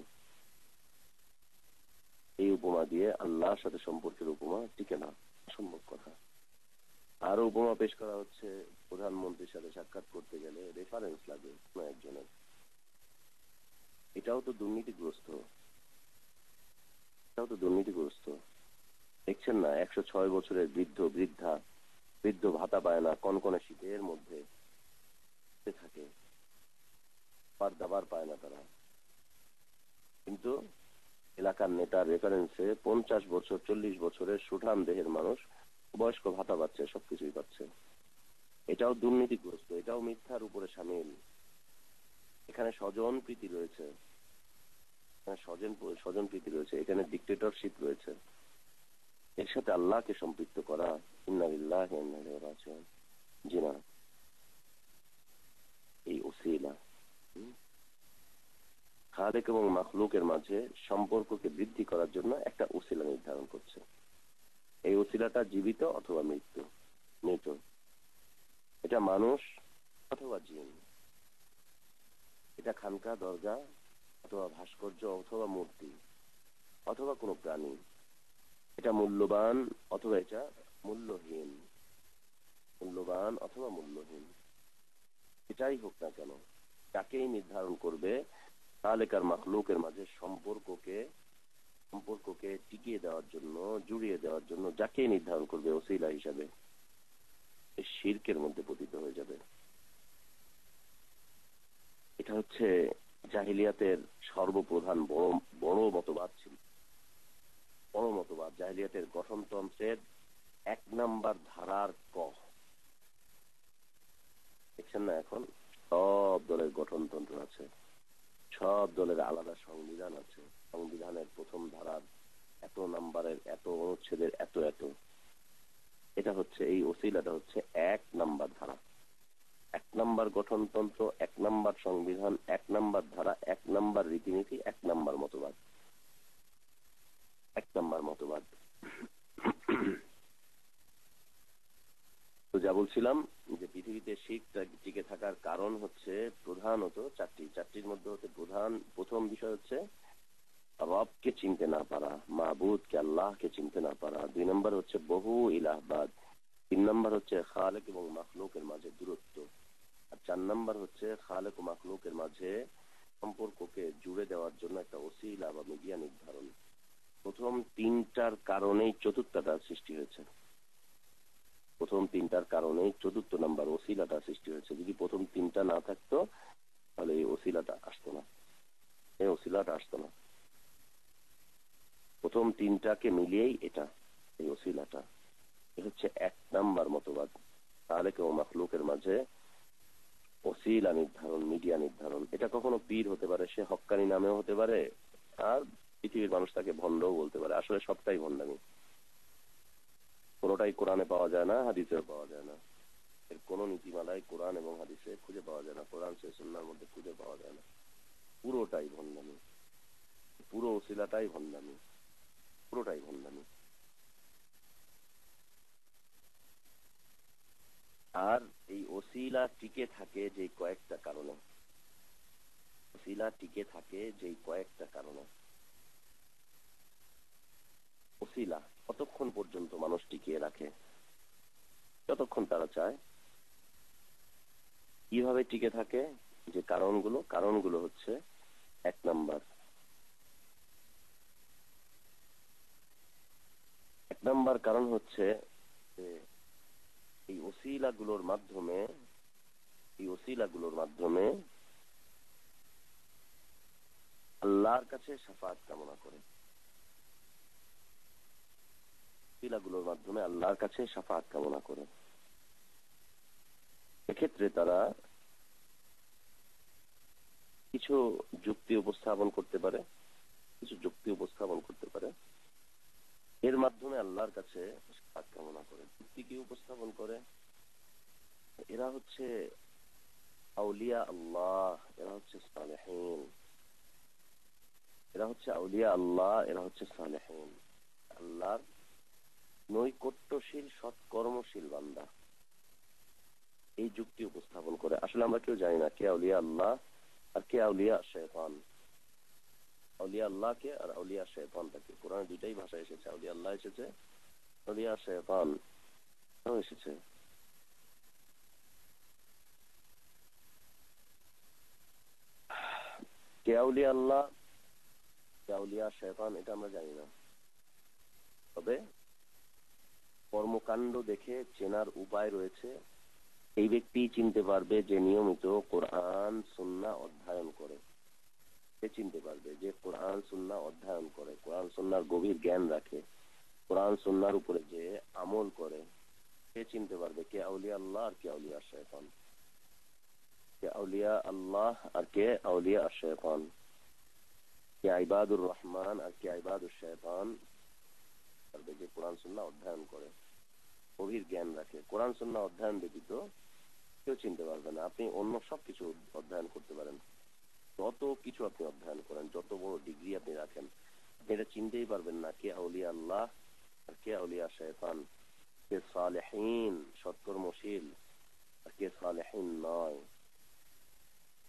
এই উপমা দিয়ে আল্লাহর সাথে সম্পর্কের উপমা টিকে না, অসম্ভব কথা। আরো উপমা পেশ করা হচ্ছে, প্রধানমন্ত্রীর সাথে সাক্ষাৎ করতে গেলে রেফারেন্স লাগে কোনো একজনের। এটাও তো দুর্নীতিগ্রস্ত, এটাও তো দুর্নীতিগ্রস্ত। দেখছেন না, 106 বছরের বৃদ্ধ ভাতা পায় না, কনকনে শীতের মধ্যে থাকে, দাবার পায় না তারা। কিন্তু এলাকার নেতার রেফারেন্সে 50 বছর 40 বছরের সুঠাম দেহের মানুষ বয়স্ক ভাতা পাচ্ছে, সবকিছুই পাচ্ছে। এটাও দুর্নীতিগ্রস্ত, এটাও মিথ্যার উপরে সামিল। এখানে স্বজন প্রীতি রয়েছে, স্বজন প্রীতি রয়েছে, এখানে ডিক্টেটরশিপ রয়েছে। এর সাথে আল্লাহকে সম্পৃক্ত করা, ইন্না লিল্লাহি ওয়া ইন্না ইলাইহি রাজিউন। জি না, এই ওসিলা খালেক এবং মাখলুকের মাঝে সম্পর্ককে বৃদ্ধি করার জন্য একটা ওসিলা নির্ধারণ করছে। এই ওসিলাটা জীবিত অথবা মৃত। এটা মানুষ অথবা জিন, এটা খানকা দরগা অথবা ভাস্কর্য অথবা মূর্তি অথবা কোনো প্রাণী। এটা মূল্যবান অথবা এটা মূল্যহীন, মূল্যবান অথবা মূল্যহীন, এটাই হোক না কেন, তাকেই নির্ধারণ করবে খালেক আর মাখলুকের মাঝে সম্পর্ককে টিকিয়ে দেওয়ার জন্য, জুড়িয়ে দেওয়ার জন্য যাকে নির্ধারণ করবে ওসিলা হিসাবে, শিরকের মধ্যে পতিত হয়ে যাবে। এটা হচ্ছে জাহিলিয়াতের সর্বপ্রধান বড় বড় মতবাদ ছিল। বড় মতবাদ জাহিলিয়াতের গঠনতন্ত্রের 1 নাম্বার ধারার ক। দেখছেন না, এখন সব দলের গঠনতন্ত্র আছে, সব দলের আলাদা সংবিধান আছে। সংবিধানের প্রথম ধারার এত নাম্বারের এত অনুচ্ছেদের এত এত, এটা হচ্ছে এই ওসিলাটা হচ্ছে 1 নাম্বার ধারা। 1 নাম্বার গঠনতন্ত্র, 1 নাম্বার সংবিধান, 1 নাম্বার ধারা, 1 নাম্বার রীতিনীতি, 1 নাম্বার মতবাদ, 1 নাম্বার মতবাদ। তো যা বলছিলাম যে পৃথিবীতে শিরক টিকে থাকার কারণ হচ্ছে প্রধানত চারটির মধ্যে হচ্ছে প্রথম বিষয় হচ্ছে রবকে চিনতে না পারা, মাবুদকে আল্লাহকে চিনতে না পারা। 2 নম্বর হচ্ছে বহু ইলাহবাদ। 3 নম্বর হচ্ছে খালেক এবং মাখলুকের মাঝে দূরত্ব। আর 4 নম্বর হচ্ছে খালেক ও মাখলুকের মাঝে সম্পর্ককে জুড়ে দেওয়ার জন্য একটা ওসিলা বা মিডিয়া নির্ধারণ। প্রথম 3টার কারণেই চতুর্থটা সৃষ্টি হয়েছে। প্রথম 3টার কারণেই 4র্থ নাম্বার ওসিলাটা সৃষ্টি হয়েছে। যদি প্রথম 3টা না থাকতো তাহলে এই ওসিলাটা আসতো না, এই ওসিলাটা আসতো না। প্রথম 3টাকে মিলিয়েই এটা, এই ওসিলাটা। এটা হচ্ছে 1 নাম্বার মতবাদ, খালেক ও মাখলুকের মাঝে ওসিলা নির্ধারণ, মিডিয়া নির্ধারণ। এটা কখনো পীর হতে পারে, সে হক্কানি নামেও হতে পারে, আর পৃথিবীর মানুষ তাকে ভণ্ডও বলতে পারে। আসলে সবটাই ভণ্ডামি, কোনোটাই কোরআনে পাওয়া যায় না, হাদিসেও পাওয়া যায় না। এর কোন নীতিমালায় কোরআন এবং হাদিসে খুঁজে পাওয়া যায় না, কোরআন সুন্নাহর মধ্যে খুঁজে পাওয়া যায় না। পুরোটাই ভণ্ডামি, পুরো ওসিলাটাই ভণ্ডামি, পুরোটাই ভণ্ডামি। আর এই ওসিলা টিকে থাকে যে কয়েকটা কারণে, ওসিলা টিকে থাকে যে কয়েকটা কারণে। ওসিলা কতক্ষণ পর্যন্ত মানুষ টিকিয়ে রাখে? যতক্ষণ তারা চায়। কিভাবে টিকে থাকে? যে কারণগুলো হচ্ছে 1 নাম্বার। 1 নাম্বার কারণ হচ্ছে যে এই ওসিলাগুলোর মাধ্যমে আল্লাহর কাছে শাফাআত কামনা করে। ওসিলাগুলোর মাধ্যমে আল্লাহর কাছে শাফাআত কামনা করে। এক্ষেত্রে তারা কিছু যুক্তি উপস্থাপন করতে পারে, এর মাধ্যমে আল্লাহর কাছে শাফাআত কামনা করে। যুক্তি কি উপস্থাপন করে? এরা হচ্ছে আউলিয়া আল্লাহ, এরা হচ্ছে সালেহীন, এরা হচ্ছে আউলিয়া আল্লাহ, এরা হচ্ছে সালেহীন, আল্লাহর নৈকট্যশীল সৎকর্মশীল বান্দা। এই যুক্তি উপস্থাপন করে। আসলে আমরা কেউ জানি না কে আউলিয়া আল্লাহ আর কে আউলিয়া শয়তান। আউলিয়া আল্লাহকে আর আউলিয়া শয়তানকে কোরআনে 2টাই ভাষা এসেছে, আউলিয়া আল্লাহ এসেছে, আউলিয়া শয়তান এসেছে। কে আউলিয়া আল্লাহ, কে আউলিয়া শয়তান এটা আমরা জানি না, তবে কর্মকাণ্ড দেখে চেনার উপায় রয়েছে। এই ব্যক্তি চিনতে পারবে যে নিয়মিত কোরআন সুন্নাহ অধ্যয়ন করে, সে চিনতে পারবে যে কোরআন সুন্নাহ অধ্যয়ন করে, কোরআন সুন্নাহর গভীর জ্ঞান রাখে, কোরআন সুন্নাহর উপরে যে আমল করে, সে চিনতে পারবে কে আউলিয়া আল্লাহ আর কে আউলিয়া শয়তান, কে আউলিয়া আল্লাহ আর কে আউলিয়া শয়তান, কে ইবাদুর রহমান আর কে ইবাদুর শয়তান। পারবে যে কোরআন সুন্নাহ অধ্যয়ন করে, গভীর জ্ঞান রাখে। কোরআন সুন্নাহ অধ্যয়ন ব্যতীত কেউ চিনতে পারবে না। আপনি অন্য সবকিছু অধ্যয়ন করতে পারেন, যত কিছু আপনি অধ্যয়ন করেন, যত বড় ডিগ্রি আপনি রাখেন, আপনি এটা চিনতেই পারবেন না কে আউলিয়া আল্লাহ আর কে আউলিয়া শয়তান, কে সালেহীন সৎকর্মশীল আর কে সালেহীন নয়।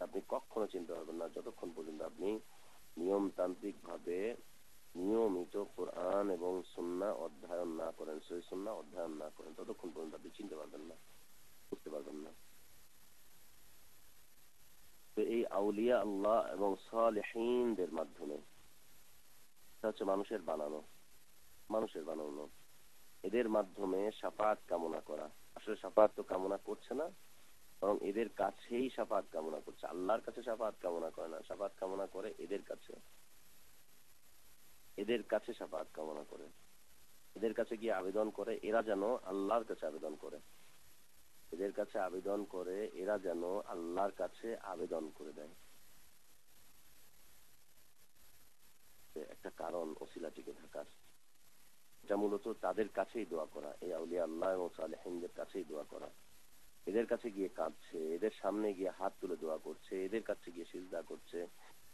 আপনি কখনো চিনতে পারবেন না যতক্ষণ পর্যন্ত আপনি নিয়মতান্ত্রিক ভাবে নিয়মিত কোরআন এবং সুন্নাহ অধ্যয়ন না করেন, সহিহ সুন্নাহ অধ্যয়ন না করেন, ততক্ষণ পর্যন্ত আপনি চিনতে পারবেন না, বুঝতে পারবেন না। তো এই আউলিয়া আল্লাহ এবং সালেহীনদের মাধ্যমে, এটা হচ্ছে মানুষের বানানো, এদের মাধ্যমে শাফাআত কামনা করা। আসলে শাফাআত তো কামনা করছে না, বরং এদের কাছেই শাফাত কামনা করছে, আল্লাহর কাছে শাফাত কামনা করে না। শাফাত কামনা করে এদের কাছে, এদের কাছে শাফাত কামনা করে, এদের কাছে গিয়ে আবেদন করে এরা যেন আল্লাহর কাছে আবেদন করে, এদের কাছে আবেদন করে এরা যেন আল্লাহর কাছে আবেদন করে দেয়। একটা কারণ ওসিলা টিকে থাকার, এটা মূলত তাদের কাছেই দোয়া করা, এই আউলিয়া আল্লাহ এবং সালেহিনদের কাছেই দোয়া করা। এদের কাছে গিয়ে কাঁদছে, এদের সামনে গিয়ে হাত তুলে দোয়া করছে, এদের কাছে গিয়ে সিজদা করছে,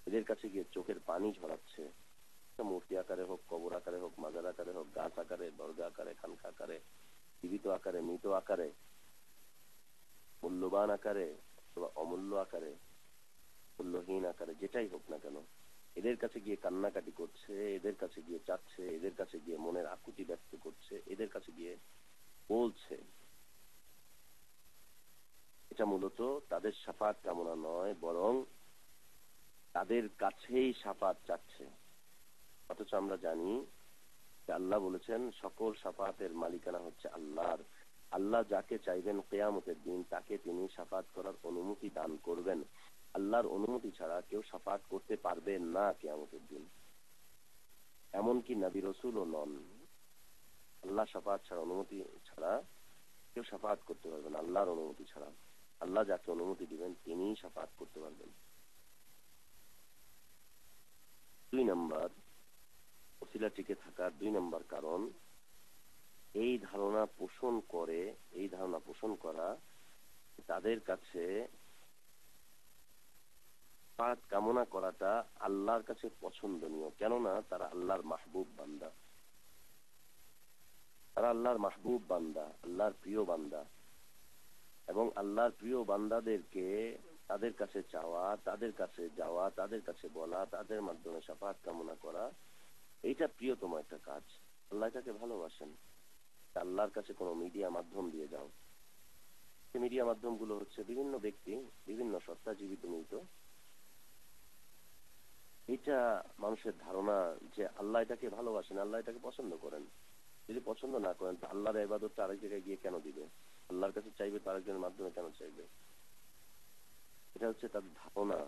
এদের কাছে গিয়ে চোখের পানি ঝরাচ্ছে। মূর্তি আকারে হোক, কবর আকারে হোক, মাজার আকারে হোক, গাছ আকারে, দরজা আকারে, খানকা আকারে, জীবিত আকারে, মৃত আকারে, মূল্যবান আকারে অথবা অমূল্য আকারে, মূল্যহীন আকারে, যেটাই হোক না কেন, এদের কাছে গিয়ে কান্নাকাটি করছে, এদের কাছে গিয়ে চাচ্ছে, এদের কাছে গিয়ে মনের আকুতি ব্যক্ত করছে, এদের কাছে গিয়ে বলছে। এটা মূলত তাদের শাফাত কামনা নয়, বরং তাদের কাছেই শাফাত চাচ্ছে। অথচ আমরা জানি যে আল্লাহ বলেছেন সকল শাফাতের মালিকানা হচ্ছে আল্লাহর। আল্লাহ যাকে চাইবেন কিয়ামতের দিন তাকে তিনি শাফাত করার অনুমতি দান করবেন। আল্লাহর অনুমতি ছাড়া কেউ শাফাত করতে পারবে না কিয়ামতের দিন, এমনকি নবী রাসূলও নন। আল্লাহ শাফাত ছাড়া, অনুমতি ছাড়া কেউ শাফাত করতে পারবে না, আল্লাহর অনুমতি ছাড়া। আল্লাহ যাকে অনুমতি দিবেন তিনিই শাফাত করতে পারবেন। 2 নম্বর, ওসিলা টিকে থাকার 2 নম্বর কারণ, এই ধারণা পোষণ করে, এই ধারণা পোষণ করা তাদের কাছে শাফাত কামনা করাটা আল্লাহর কাছে পছন্দনীয়। কেননা তারা আল্লাহর মাহবুব বান্দা, তারা আল্লাহর মাহবুব বান্দা, আল্লাহর প্রিয় বান্দা। এবং আল্লাহর প্রিয় বান্দাদেরকে তাদের কাছে চাওয়া, তাদের কাছে যাওয়া, তাদের কাছে বলা, তাদের মাধ্যমে শাফাত কামনা করা, এইটা প্রিয়তম একটা কাজ। আল্লাহ এটাকে ভালোবাসেন। আল্লাহর কাছে কোনো মিডিয়া মাধ্যম দিয়ে যাও, মিডিয়া মাধ্যমগুলো হচ্ছে বিভিন্ন ব্যক্তি, বিভিন্ন সত্তা, জীবিত মৃত। এটা মানুষের ধারণা যে আল্লাহ এটাকে ভালোবাসেন, আল্লাহ এটাকে পছন্দ করেন। যদি পছন্দ না করেন তো আল্লাহর ইবাদতটা আরেক জায়গায় গিয়ে কেন দিবে? আল্লাহর কাছে চাইবে তো আরেকজনের মাধ্যমে কেন চাইবে? এটা হচ্ছে তাদের ধারণা,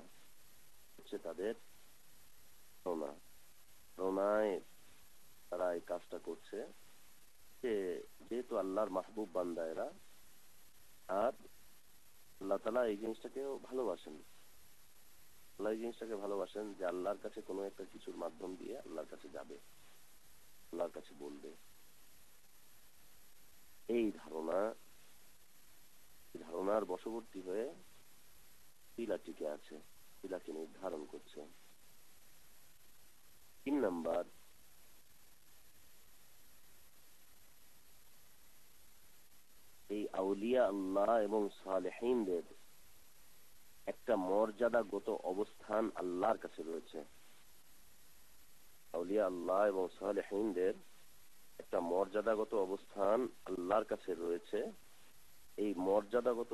হচ্ছে তাদের ধারণা। ধারণায় তারা এই কাজটা করছে যে যেহেতু আল্লাহর মাহবুব বান্দা এরা, আর আল্লাহ তাআলা এই জিনিসটাকেও ভালোবাসেন। আল্লাহ এই জিনিসটাকে ভালোবাসেন যে আল্লাহর কাছে কোনো একটা কিছুর মাধ্যম দিয়ে আল্লাহর কাছে যাবে, আল্লাহর কাছে বলবে। এই ধারণার বশবর্তী হয়ে ওসিলা টিকে আছে, ওসিলাকে নির্ধারণ করছে। 3 নাম্বার, এই আউলিয়া আল্লাহ এবং সালেহিনদের একটা মর্যাদাগত অবস্থান আল্লাহর কাছে রয়েছে। আউলিয়া আল্লাহ এবং সালেহিনদের একটা মর্যাদাগত অবস্থান আল্লাহর কাছে রয়েছে। এই মর্যাদাগত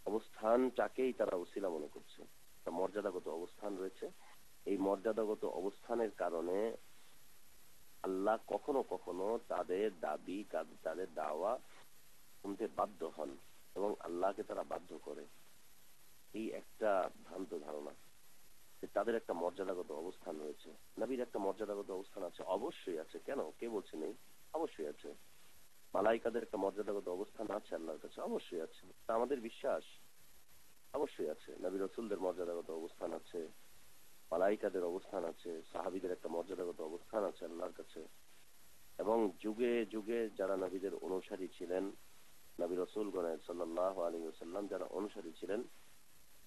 অবস্থানটাকেই তারা ওসিলা মনে করছে। একটা মর্যাদাগত অবস্থান রয়েছে, এই মর্যাদাগত অবস্থানের কারণে আল্লাহ কখনো কখনো তাদের দাবি, তাদের দাওয়া শুনতে বাধ্য হন এবং আল্লাহকে তারা বাধ্য করে। এই একটা ভ্রান্ত ধারণা যে তাদের একটা মর্যাদাগত অবস্থান রয়েছে। নবীর একটা মর্যাদাগত অবস্থান আছে, অবশ্যই আছে। কেন, কে বলছে নেই? অবশ্যই আছে। মালাইকাদের একটা মর্যাদাগত অবস্থান আছে আল্লাহর কাছে, অবশ্যই আছে। তা আমাদের বিশ্বাস, অবশ্যই আছে। নবী রাসূলদের মর্যাদাগত অবস্থান আছে, মালাইকাদের অবস্থান আছে, সাহাবীদের একটা মর্যাদাগত অবস্থান আছে আল্লাহর কাছে। এবং যুগে যুগে যারা নবীদের অনুসারী ছিলেন, নবী রাসূলগণের সাল্লাল্লাহু আলাইহি ওয়াসাল্লাম যারা অনুসারী ছিলেন,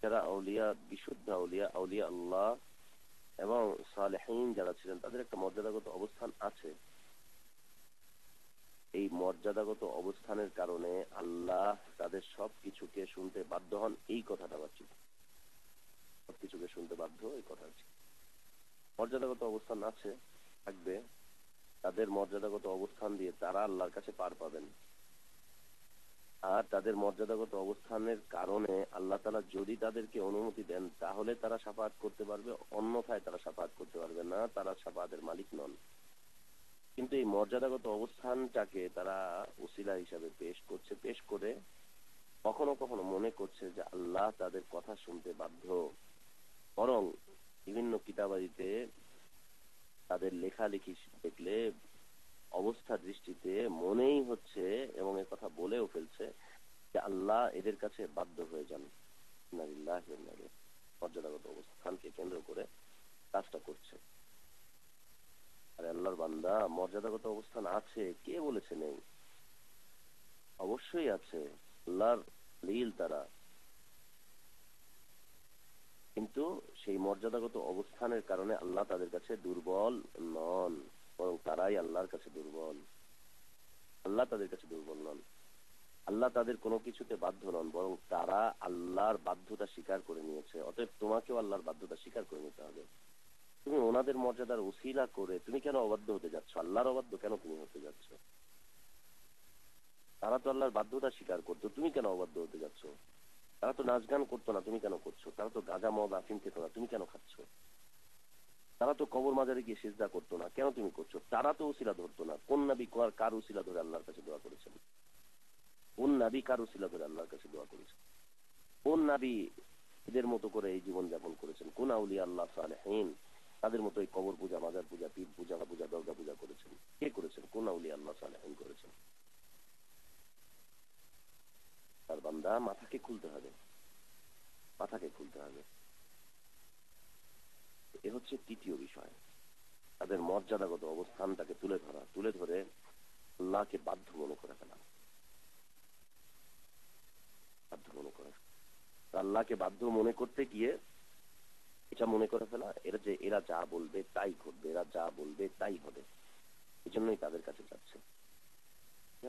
যারা আউলিয়া, বিশুদ্ধ আউলিয়া, আউলিয়া আল্লাহ এবং সালেহিন যারা ছিলেন, তাদের একটা মর্যাদাগত অবস্থান আছে। এই মর্যাদাগত অবস্থানের কারণে আল্লাহ তাদের সবকিছুকে শুনতে বাধ্য হন, এই কথাটা বাচ্চা। সবকিছুকে শুনতে বাধ্য, এই কথা আছে। মর্যাদাগত অবস্থান আছে, থাকবে। তাদের মর্যাদাগত অবস্থান দিয়ে তারা আল্লাহর কাছে পার পাবেন। আর তাদের মর্যাদাগত অবস্থানের কারণে আল্লাহ তাআলা যদি তাদেরকে অনুমতি দেন তাহলে তারা শাফাআত করতে পারবে, অন্যথায় তারা শাফাআত করতে পারবে না, তারা শাফাআতের মালিক নন। কিন্তু এই মর্যাদাগত অবস্থানটাকে তারা ওসিলা হিসাবে পেশ করছে, পেশ করে কখনো কখনো মনে করছে যে আল্লাহ তাদের কথা শুনতে বাধ্য, বরং বিভিন্ন কিতাবাদিতে তাদের লেখালেখি দেখলে অবস্থা দৃষ্টিতে মনেই হচ্ছে এবং এ কথা বলেও ফেলছে যে আল্লাহ এদের কাছে বাধ্য হয়ে যান। মর্যাদাগত অবস্থানকে কেন্দ্র করে কাজটা করছে। আর আল্লাহর বান্দা, মর্যাদাগত অবস্থান আছে, কে বলেছে নেই? অবশ্যই আছে। আল্লাহর লীল তারা, কিন্তু সেই মর্যাদাগত অবস্থানের কারণে আল্লাহ তাদের কাছে দুর্বল নন, বরং তারাই আল্লাহর কাছে দুর্বল। আল্লাহ তাদের কাছে দুর্বল নন, আল্লাহ তাদের কোনো কিছুতে বাধ্য নন, বরং তারা আল্লাহর বাধ্যতা স্বীকার করে নিয়েছে। অতএব তোমাকেও আল্লাহর বাধ্যতা স্বীকার করে নিতে হবে। তুমি ওনাদের মর্যাদার উসিলা করে তুমি কেন অবাধ্য হতে যাচ্ছ? আল্লাহর অবাধ্য কেন তুমি হতে যাচ্ছ? তারা তো আল্লাহর বাধ্যতা স্বীকার করতো, তুমি কেন অবাধ্য হতে যাচ্ছ? তারা তো নাচ গান করতো না, তুমি কেন করছো? তারা তো গাঁজা মদ আফিম খেত না, তুমি কেন খাচ্ছ? তারা তো কবর মাজারে গিয়ে সিজদা করতো না, কেন তুমি করছো? তারা তো উসিলা ধরতো না। কোন নবী কার উসিলা ধরে আল্লাহর কাছে দোয়া করেছেন? কোন নবী কার উসিলা ধরে আল্লাহর কাছে দোয়া করেছেন? কোন নবী এদের মতো করে এই জীবন যাপন করেছেন? কোন আউলিয়া আল্লাহ সালেহীন তাদের মতো এই কবর পূজা, মাজার পূজা, পীর পূজা, দুর্গা পূজা করেছেন? কে করেছেন? কোন আউলিয়া আল্লাহ সালেহীন করেছেন? তার বান্দা, মাথাকে খুলতে হবে, মাথাকে খুলতে হবে। এ হচ্ছে তৃতীয় বিষয়, তাদের মর্যাদাগত অবস্থানটাকে তুলে ধরা, তুলে ধরে আল্লাহকে বাধ্য মনে করে ফেলা, বাধ্য মনে করে। আল্লাহকে বাধ্য মনে করতে গিয়ে এটা মনে করে ফেলা এরা যে এরা যা বলবে তাই ঘটবে, এরা যা বলবে তাই হবে, এই জন্যই তাদের কাছে যাচ্ছে।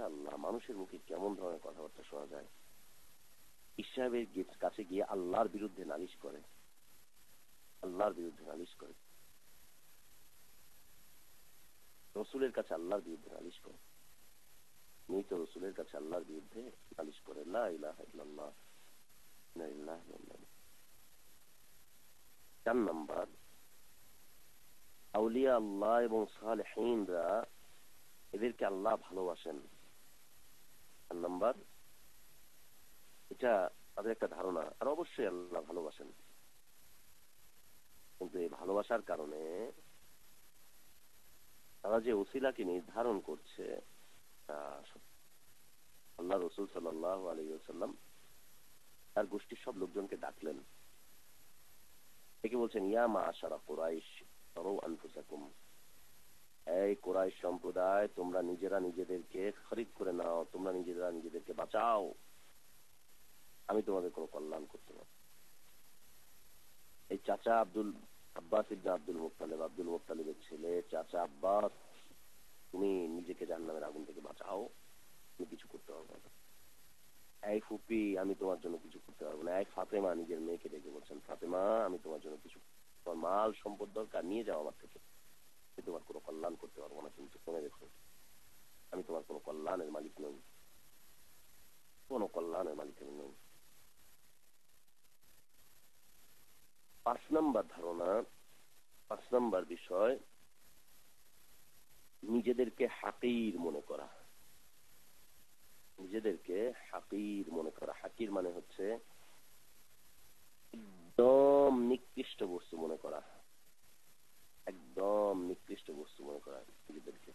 আল্লাহ, মানুষের মুখে কেমন ধরনের কথাবার্তা শোনা যায়? ইসরায়েলের কাছে গিয়ে আল্লাহর বিরুদ্ধে নালিশ করে, আল্লাহর বিরুদ্ধে নালিশ করে। রসুলের কাছে আল্লাহর বিরুদ্ধে নালিশ করে, মৃত রসুলের কাছে আল্লাহর বিরুদ্ধে নালিশ করে। লা ইলাহা ইল্লাল্লাহ, লা ইলাহা ইল্লাল্লাহ। 4 নাম্বার, আউলিয়া আল্লাহ এবং সালেহীনরা এদেরকে আল্লাহ ভালোবাসেন। 4 নাম্বার, এটা তাদের একটা ধারণা। আর অবশ্যই আল্লাহ ভালোবাসেন, কিন্তু এই ভালোবাসার কারণে তারা যে ওসিলাকে নির্ধারণ করছে, আল্লাহ রসুল সাল্লাল্লাহু আলাইহি ওয়াসাল্লাম তার গোষ্ঠীর সব লোকজনকে ডাকলেন, ডেকে বলছেন, ইয়া মাআশারা কুরাইশ তারু আনফুসাকুম, এই কুরাইশ সম্প্রদায়, তোমরা নিজেরা নিজেদেরকে খরিদ করে নাও, তোমরা নিজেরা নিজেদেরকে বাঁচাও, আমি তোমাদের কোনো কল্যাণ করতে পারি। এই চাচা আব্বাস ইবনে আব্দুল মুত্তালিবের ছেলে চাচা আব্বাস, তুমি নিজেকে জাহান্নামের আগুন থেকে বাঁচাও, তুমি কিছু করতে পারবে না। এই ফুপি, আমি তোমার জন্য কিছু করতে পারবো না। এই ফাতেমা, নিজের মেয়েকে ডেকে বলছেন, ফাতেমা, আমি তোমার জন্য কিছু, তোমার মাল সম্পদ দরকার, নিয়ে যাও আমার থেকে, আমি তোমার কোনো কল্যাণ করতে পারবো না, কিন্তু শুনে দেখো, আমি তোমার কোনো কল্যাণের মালিক নই, কোনো কল্যাণের মালিক আমি নই। 5 নম্বর ধারণা, 5 নম্বর বিষয়, নিজেদেরকে হাকির মনে করা। নিজেদেরকে হাকির মনে করা। হাকির মানে হচ্ছে একদম নিকৃষ্ট বস্তু মনে করা, একদম নিকৃষ্ট বস্তু মনে করা নিজেদেরকে।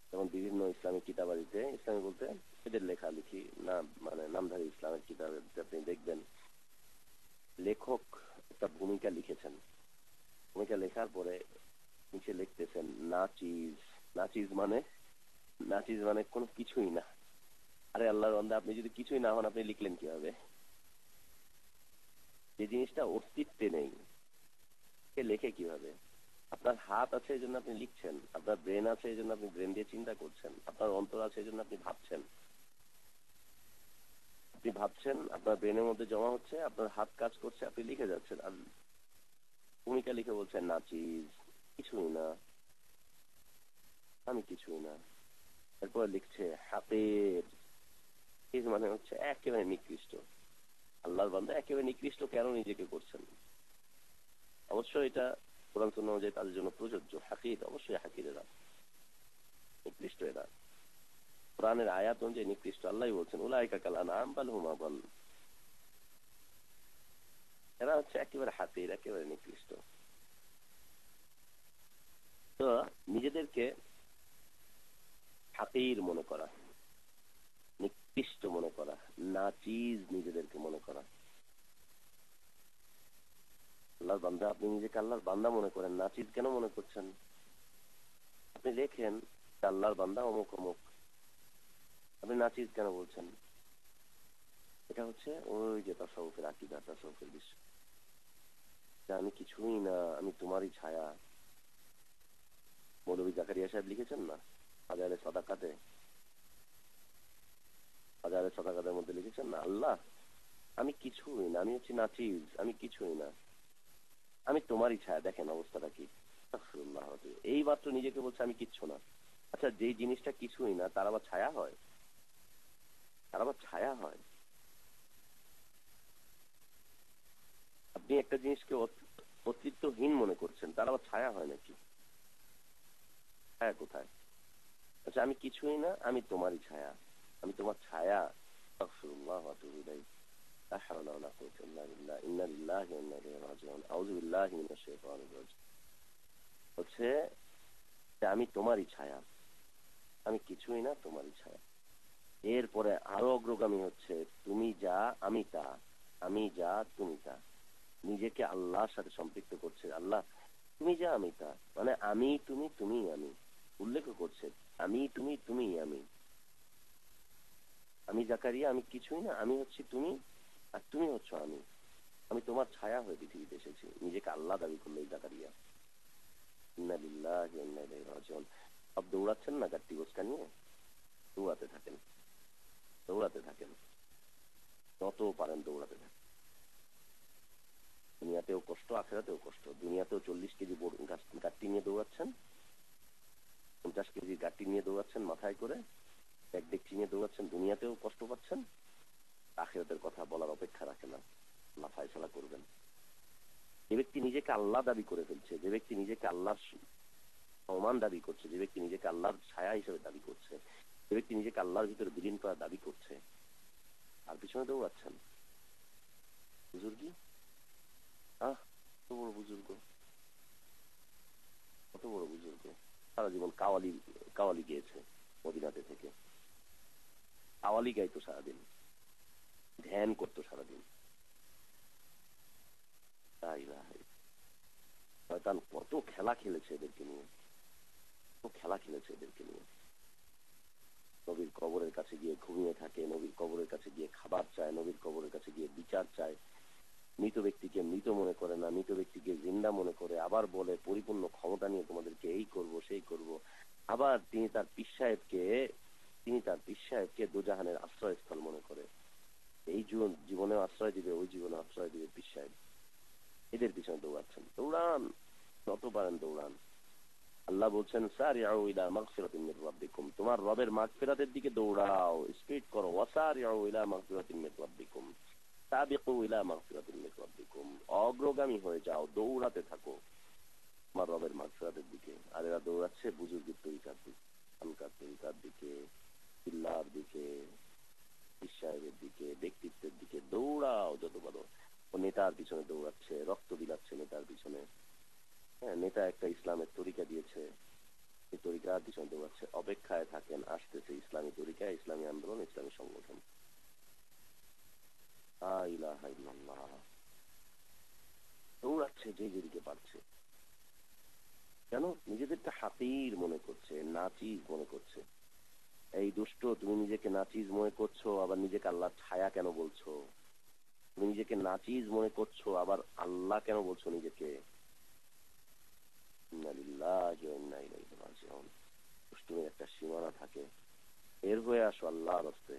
যেমন বিভিন্ন ইসলামিক কিতাবাদিতে, ইসলামিক বলতে এদের লেখালেখি না, মানে নামধারী ইসলামের কিতাবে আপনি দেখবেন লেখক একটা ভূমিকা লিখেছেন, ভূমিকা লেখার পরে নিচে লিখতেছেন নাচিজ। নাচিজ মানে, নাচিজ মানে কোনো কিছুই না। আরে আল্লাহর বান্দা, আপনি যদি কিছুই না হন, আপনি লিখলেন কিভাবে? যে জিনিসটা অস্তিত্বে নেই, সে লেখে কিভাবে? আপনার হাত আছে এই জন্য আপনি লিখছেন, আপনার ব্রেন আছে এই জন্য আপনি ব্রেন দিয়ে চিন্তা করছেন, আপনার অন্তর আছে এই জন্য আপনি ভাবছেন, আপনি ভাবছেন, আপনার ব্রেনের মধ্যে জমা হচ্ছে, আপনার হাত কাজ করছে, আপনি লিখে যাচ্ছেন। আর ভূমিকা লিখে বলছেন নাচিজ, কিছুই না, আমি কিছুই না। এরপর লিখছে হাতের, মানে হচ্ছে একেবারে নিকৃষ্ট। আল্লাহর বান্দা, একেবারে নিকৃষ্ট কেন নিজেকে করছেন? অবশ্যই এটা কোরআন সুন্নাহ অনুযায়ী তাদের জন্য প্রযোজ্য। হাকির, অবশ্যই হাকির এরা, নিকৃষ্ট এরা। কোরআনের আয়াত অনুযায়ী নিকৃষ্ট। আল্লাহ বলছেন উলাইকা কাল আনআম বাল হুম আযাল, এরা হচ্ছে একেবারে হাতির, একেবারে নিকৃষ্ট। তো নিজেদেরকে হাতির মনে করা, নিকৃষ্ট মনে করা, নাচিজ নিজেদেরকে মনে করা। আল্লাহর বান্দা, আপনি নিজেকে আল্লাহর বান্দা মনে করেন, নাচিজ কেন মনে করছেন? আপনি লেখেন আল্লাহর বান্দা অমুক অমুক, আপনি নাচিজ কেন বলছেন? এটা হচ্ছে ওই যে তাসাউফের আকীদা, তাসাউফের বিষয়, আমি কিছুই না, আমি তোমারই ছায়া। মৌলভী জাকারিয়া সাহেব লিখেছেন না হাজারে সাদাকাতে, হাজারে সাদাকাতের মধ্যে লিখেছেন না, আল্লাহ আমি কিছুই না, আমি হচ্ছি নাচিজ, আমি কিছুই না, আমি তোমারই ছায়া। দেখেন অবস্থাটা কি। এই মাত্র নিজেকে বলছে আমি কিচ্ছু না। আচ্ছা, যেই জিনিসটা কিছুই না তার আবার ছায়া হয়? তার আবার ছায়া হয়? আপনি একটা জিনিসকে অস্তিত্বহীন মনে করছেন, তার আবার ছায়া হয় নাকি? ছায়া কোথায়? আচ্ছা, আমি কিছুই না, আমি তোমারই ছায়া, আমি তোমার ছায়া। আস্তাগফিরুল্লাহ ওয়া আতুবু ইলাইহি, লা হাওলা ওয়া লা কুওয়াতা ইল্লা বিল্লাহ, ইন্না লিল্লাহি ওয়া ইন্না ইলাইহি রাজিউন, আউযু বিল্লাহি মিনাশ শাইতানির রাজিম। হচ্ছে যে আমি তোমারই ছায়া, আমি কিছুই না, তোমারই ছায়া। এরপরে আরো অগ্রগামী হচ্ছে তুমি যা আমি তা, আমি যা তুমি তা। নিজেকে আল্লাহর সাথে সম্পৃক্ত করছে। আল্লাহ তুমি যা আমি তা, মানে আমি তুমি, তুমি আমি। উল্লেখ করছে আমি তুমি, তুমি আমি। আমি জাকারিয়া, আমি কিছুই না, আমি হচ্ছি তুমি, আর তুমি হচ্ছ আমি। আমি তোমার ছায়া হয়ে পৃথিবীতে এসেছি। নিজেকে আল্লাহ দাবি করলো এই জাকারিয়া। ইন্না লিল্লাহি ওয়া ইন্না ইলাইহি রাজিউন। সব দৌড়াচ্ছেন না গাট্টি বোঝকা নিয়ে, দৌড়াতে থাকেন, দৌড়াতে থাকেন, যত পারেন দৌড়াতে থাকেন। দুনিয়াতেও কষ্ট, আখেরাতেও কষ্ট। দুনিয়াতেও 40 কেজি গাট্টি নিয়ে দৌড়াচ্ছেন, 50 কেজি গাট্টি নিয়ে দৌড়াচ্ছেন মাথায় করে, এক ডেকচি নিয়ে দৌড়াচ্ছেন, দুনিয়াতেও কষ্ট পাচ্ছেন। আখিরাতের কথা বলার অপেক্ষা রাখে না, আল্লাহ ফায়সালা করবেন। যে ব্যক্তি নিজেকে আল্লাহ দাবি করে ফেলছে, যে ব্যক্তি নিজেকে আল্লাহর সমান দাবি করছে, যে ব্যক্তি নিজেকে আল্লাহর ছায়া হিসেবে দাবি করছে, যে ব্যক্তি নিজেকে আল্লাহর ভিতরে বিলীন করার দাবি করছে, আর পিছনে দৌড়াচ্ছেন বুজুর্গি। কত বড় বুজুর্গ, কত বড় বুজুর্গ। সারা জীবন কাওয়ালি, কাওয়ালি গিয়েছে মদিনাতে থেকে, কাওয়ালি গাইতো সারাদিন, ধ্যান করতো সারাদিন। শয়তান কত খেলা খেলেছে এদেরকে নিয়ে, কত খেলা খেলেছে এদেরকে নিয়ে। নবীর কবরের কাছে গিয়ে ঘুমিয়ে থাকে, নবীর কবরের কাছে গিয়ে খাবার চায়, নবীর কবরের কাছে গিয়ে বিচার চায়। মৃত ব্যক্তিকে মৃত মনে করে না, মৃত ব্যক্তিকে জিন্দা মনে করে। আবার বলে পরিপূর্ণ ক্ষমতা নিয়ে তোমাদেরকে এই করব সেই করব। আবার তিনি তার পীর সাহেবকে দোজাহানের আশ্রয়স্থল মনে করে। এই জীবনে আশ্রয় দিবে, ওই জীবনে আশ্রয় দিবে পীর সাহেব। এদের পিছনে দৌড়াচ্ছেন, দৌড়ান, যত পারেন দৌড়ান। আল্লাহ বলছেন সারিউ ইলা মাগফিরাতিন মির রাব্বিকুম, তোমার রবের মাগফিরাতের দিকে দৌড়াও, স্পিড করো। ওয়াসারিউ ইলা মাগফিরাতিন মির রাব্বিকুম, সাবিকু ইলা মাগফিরাতিন মির রাব্বিকুম, অগ্রগামী হয়ে যাও, দৌড়াতে থাকো তোমার রবের মাগফিরাতের দিকে। আর এরা দৌড়াচ্ছে বুজুর্গের তরিকার দিকে, খানকার তরিকার দিকে, চিল্লার দিকে, পীর সাহেবের দিকে, ব্যক্তিত্বের দিকে। দৌড়াও যত পারো। ও নেতার পিছনে দৌড়াচ্ছে, রক্ত বিলাচ্ছে নেতার পিছনে। হ্যাঁ, নেতা একটা ইসলামের তরিকা দিয়েছে, এই তরিকার পিছনে দৌড়াচ্ছে। অপেক্ষায় থাকেন, আসতেছে ইসলামী তরিকা, ইসলামী আন্দোলন, ইসলামী সংগঠন। লা ইলাহা ইল্লাল্লাহ। দৌড়াচ্ছে যে যেদিকে পারছে। কেন? নিজেদেরকে হাতির মনে করছে, নাচিজ মনে করছে। এই দুষ্ট, তুমি নিজেকে নাচিজ মনে করছো, আবার নিজেকে আল্লাহর ছায়া কেন বলছো? তুমি নিজেকে নাচিজ মনে করছো, আবার আল্লাহ কেন বলছো নিজেকে? ইন্না লিল্লাহি ওয়া ইন্না ইলাইহি রাজিউন। দুষ্টুমির একটা সীমানা থাকে। বের হয়ে আসো আল্লাহর রাস্তে,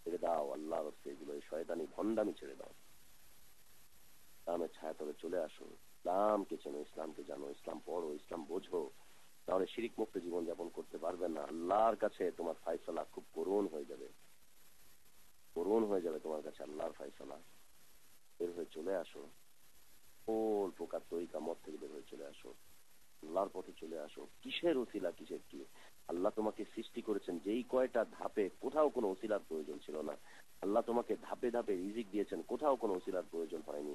ছেড়ে দাও আল্লাহর রাস্তে, এগুলো শয়তানি ভণ্ডামি ছেড়ে দাও। ইসলামের ছায়াতলে চলে আসো, ইসলামকে চেনো, ইসলামকে জানো, ইসলাম পড়ো, ইসলাম বোঝো। তাহলে শিরিক মুক্ত জীবন যাপন করতে পারবে না। আল্লাহর কাছে তোমার ফায়সালা খুব করুণ হয়ে যাবে, করুণ হয়ে যাবে তোমার কাছে আল্লাহর ফায়সালা। বের হয়ে চলে আসো, সকল প্রকার তরিকা মত থেকে বের হয়ে চলে আসো, আল্লাহর পথে চলে আসো। কিসের উসিলা, কিসের কি? আল্লাহ আল্লাহ তোমাকে সৃষ্টি করেছেন যেই কয়টা ধাপে, কোথাও কোনো ওসিলার প্রয়োজন ছিল না। আল্লাহ তোমাকে ধাপে ধাপে রিজিক দিয়েছেন, কোথাও কোনো ওসিলার প্রয়োজন হয়নি।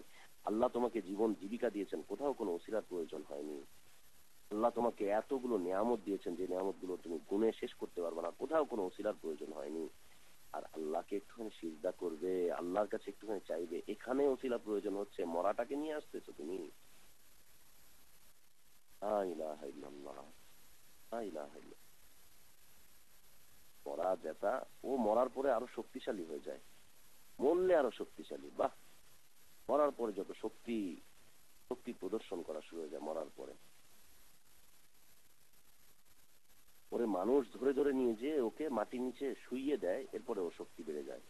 আল্লাহ তোমাকে জীবন জীবিকা দিয়েছেন, কোথাও কোনো ওসিলার প্রয়োজন হয়নি। আল্লাহ তোমাকে এতগুলো নিয়ামত দিয়েছেন যে নিয়ামতগুলো তুমি গুণে শেষ করতে পারবে না, কোথাও কোনো ওসিলার প্রয়োজন হয়নি। আর আল্লাহকে একটুখানি সিজদা করবে, আল্লাহর কাছে একটুখানি চাইবে, এখানে ওসিলা প্রয়োজন হচ্ছে। মরাটাকে নিয়ে আসতেছো তুমি। লা ইলাহা ইল্লাল্লাহ, লা ইলাহা ইল্লাল্লাহ। মরা যেটা, ও মরার পরে আরো শক্তিশালী হয়ে যায়, মরলে আরো শক্তিশালী। বাহ, মরার পরে যত শক্তি, শক্তি প্রদর্শন করা শুরু হয়ে যায় মরার পরে। ওরে মানুষ ধরে ধরে নিয়ে যে ওকে মাটির নিচে শুইয়ে দেয়, এরপরে ও শক্তি বেড়ে যায়।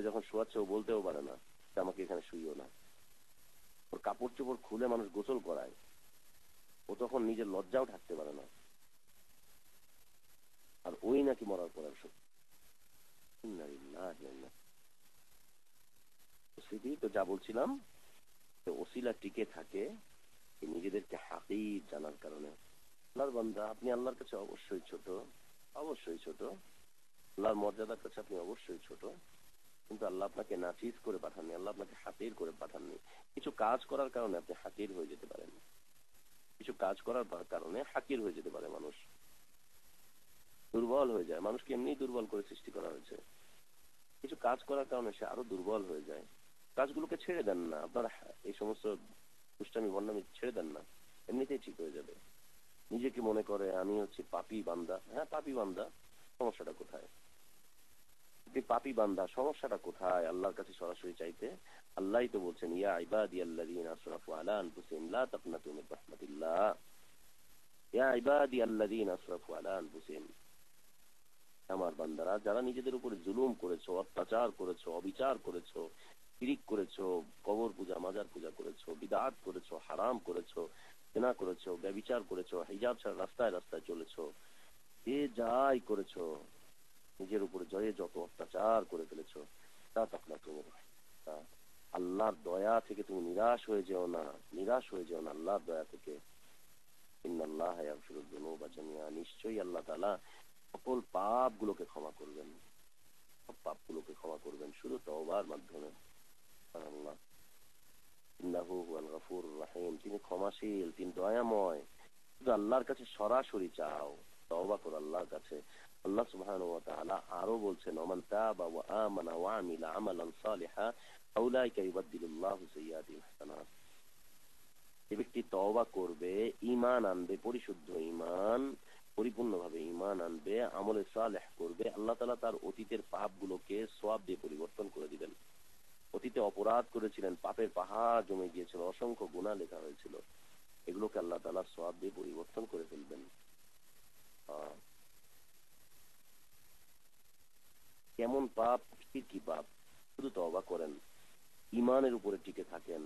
যখন শোয়াচ্ছে ও বলতেও পারে না আমাকে এখানে শুইও না। ওর কাপড় চোপড় খুলে মানুষ গোসল করায়, ও তখন নিজের লজ্জাও থাকতে পারে না। আর ওই নাকি মরার পর শক্তি। স্মৃতি তো যা বলছিলাম, ওসিলা টিকে থাকে নিজেদেরকে হাকির জানার কারণে। আল্লাহর বান্দা, আপনি আল্লাহর কাছে অবশ্যই ছোট, অবশ্যই ছোট। আল্লাহর মর্যাদার কাছে আপনি অবশ্যই ছোট, কিন্তু আল্লাহ আপনাকে নাচিজ করে পাঠাননি, আল্লাহ আপনাকে হাকির করে পাঠাননি। কিছু কাজ করার কারণে আপনি হাকির হয়ে যেতে পারেন, কিছু কাজ করার কারণে হাকির হয়ে যেতে পারে মানুষ, দুর্বল হয়ে যায়। মানুষকে এমনি দুর্বল করে সৃষ্টি করা হয়েছে, কিছু কাজ করার কারণে সে আরো দুর্বল হয়ে যায়। কাজগুলোকে ছেড়ে দেন না, আপনার এই সমস্ত দুষ্টামি বন্যামি ছেড়ে দেন না, এমনিতেই ঠিক হয়ে যাবে। নিজেকে মনে করে আমি হচ্ছে পাপী বান্দা, হ্যাঁ পাপী বান্দা, সমস্যাটা কোথায়? আপনি পাপী বান্দা, সমস্যাটা কোথায়? আল্লাহর কাছে সরাসরি চাইতে। আল্লাহই তো বলছেন, ইয়া ইবাদিয়াল্লাযীনা আসরাফু আলা আনফুসিহিম লা তাকনাতু মির রাহমাতিল্লাহ, ইয়া ইবাদিয়াল্লাযীনা আসরাফু আলা আনফুসিহিম। আমার বান্দারা যারা নিজেদের উপরে জুলুম করেছো, অত্যাচার করেছো, অবিচার করেছো, শিরিক করেছো, কবর পূজা মাজার পূজা করেছো, বিদআত করেছো, হারাম করেছো, জিনা করেছো, ব্যভিচার করেছো, হিজাব ছাড়া রাস্তায় রাস্তায় চলেছো, এ যাই করেছো, নিজের উপরে জয়ে যত অত্যাচার করে ফেলেছো, তা তাকনা তুমি আল্লাহর দয়া থেকে তুমি নিরাশ হয়ে যেও না, নিরাশ হয়ে যেও না আল্লাহর দয়া থেকে। ইন্নাল্লাহা ইয়াগফিরুয যুনুবা জামিআ, নিশ্চয়ই আল্লাহ তাআলা সকল পাপ গুলোকে ক্ষমা করবেন, সব পাপ গুলোকে ক্ষমা করবেন শুধু তওবার মাধ্যমে। সুবহানাল্লাহ। ইন্নাহু হুয়াল গফুরুর রহিম, তিনি ক্ষমাশীল, তিনি দয়াময়। শুধু আল্লাহর কাছে সরাসরি চাও, তওবা করো আল্লাহর কাছে। আল্লাহ সুবহানাহু ওয়া তাআলা আরো বলছেন, ওমান তাবা ওয়া আমানা ওয়া আমিলা আমালান সালিহা ফাউলাইকা ইউবাদদিলুল্লাহু সাইয়্যাতিহিম হাসানাত। যে ব্যক্তি তওবা করবে, ঈমান আনবে, পরিশুদ্ধ ঈমান, পরিপূর্ণভাবে ঈমান আনবে, আমলে সালেহ করবে, আল্লাহ তাআলা তার অতীতের পাপগুলোকে সওয়াব দিয়ে পরিবর্তন করে দিবেন। অতীতে অপরাধ করেছিলেন, পাপের পাহাড় জমে গিয়েছিল, অসংখ্য গুনাহ লেখা হয়েছিল, এগুলোকে আল্লাহ তাআলা সওয়াব দিয়ে পরিবর্তন করে ফেলবেন। কেমন পাপ? কি পাপ? শুধু তওবা করেন, ঈমানের উপরে টিকে থাকেন,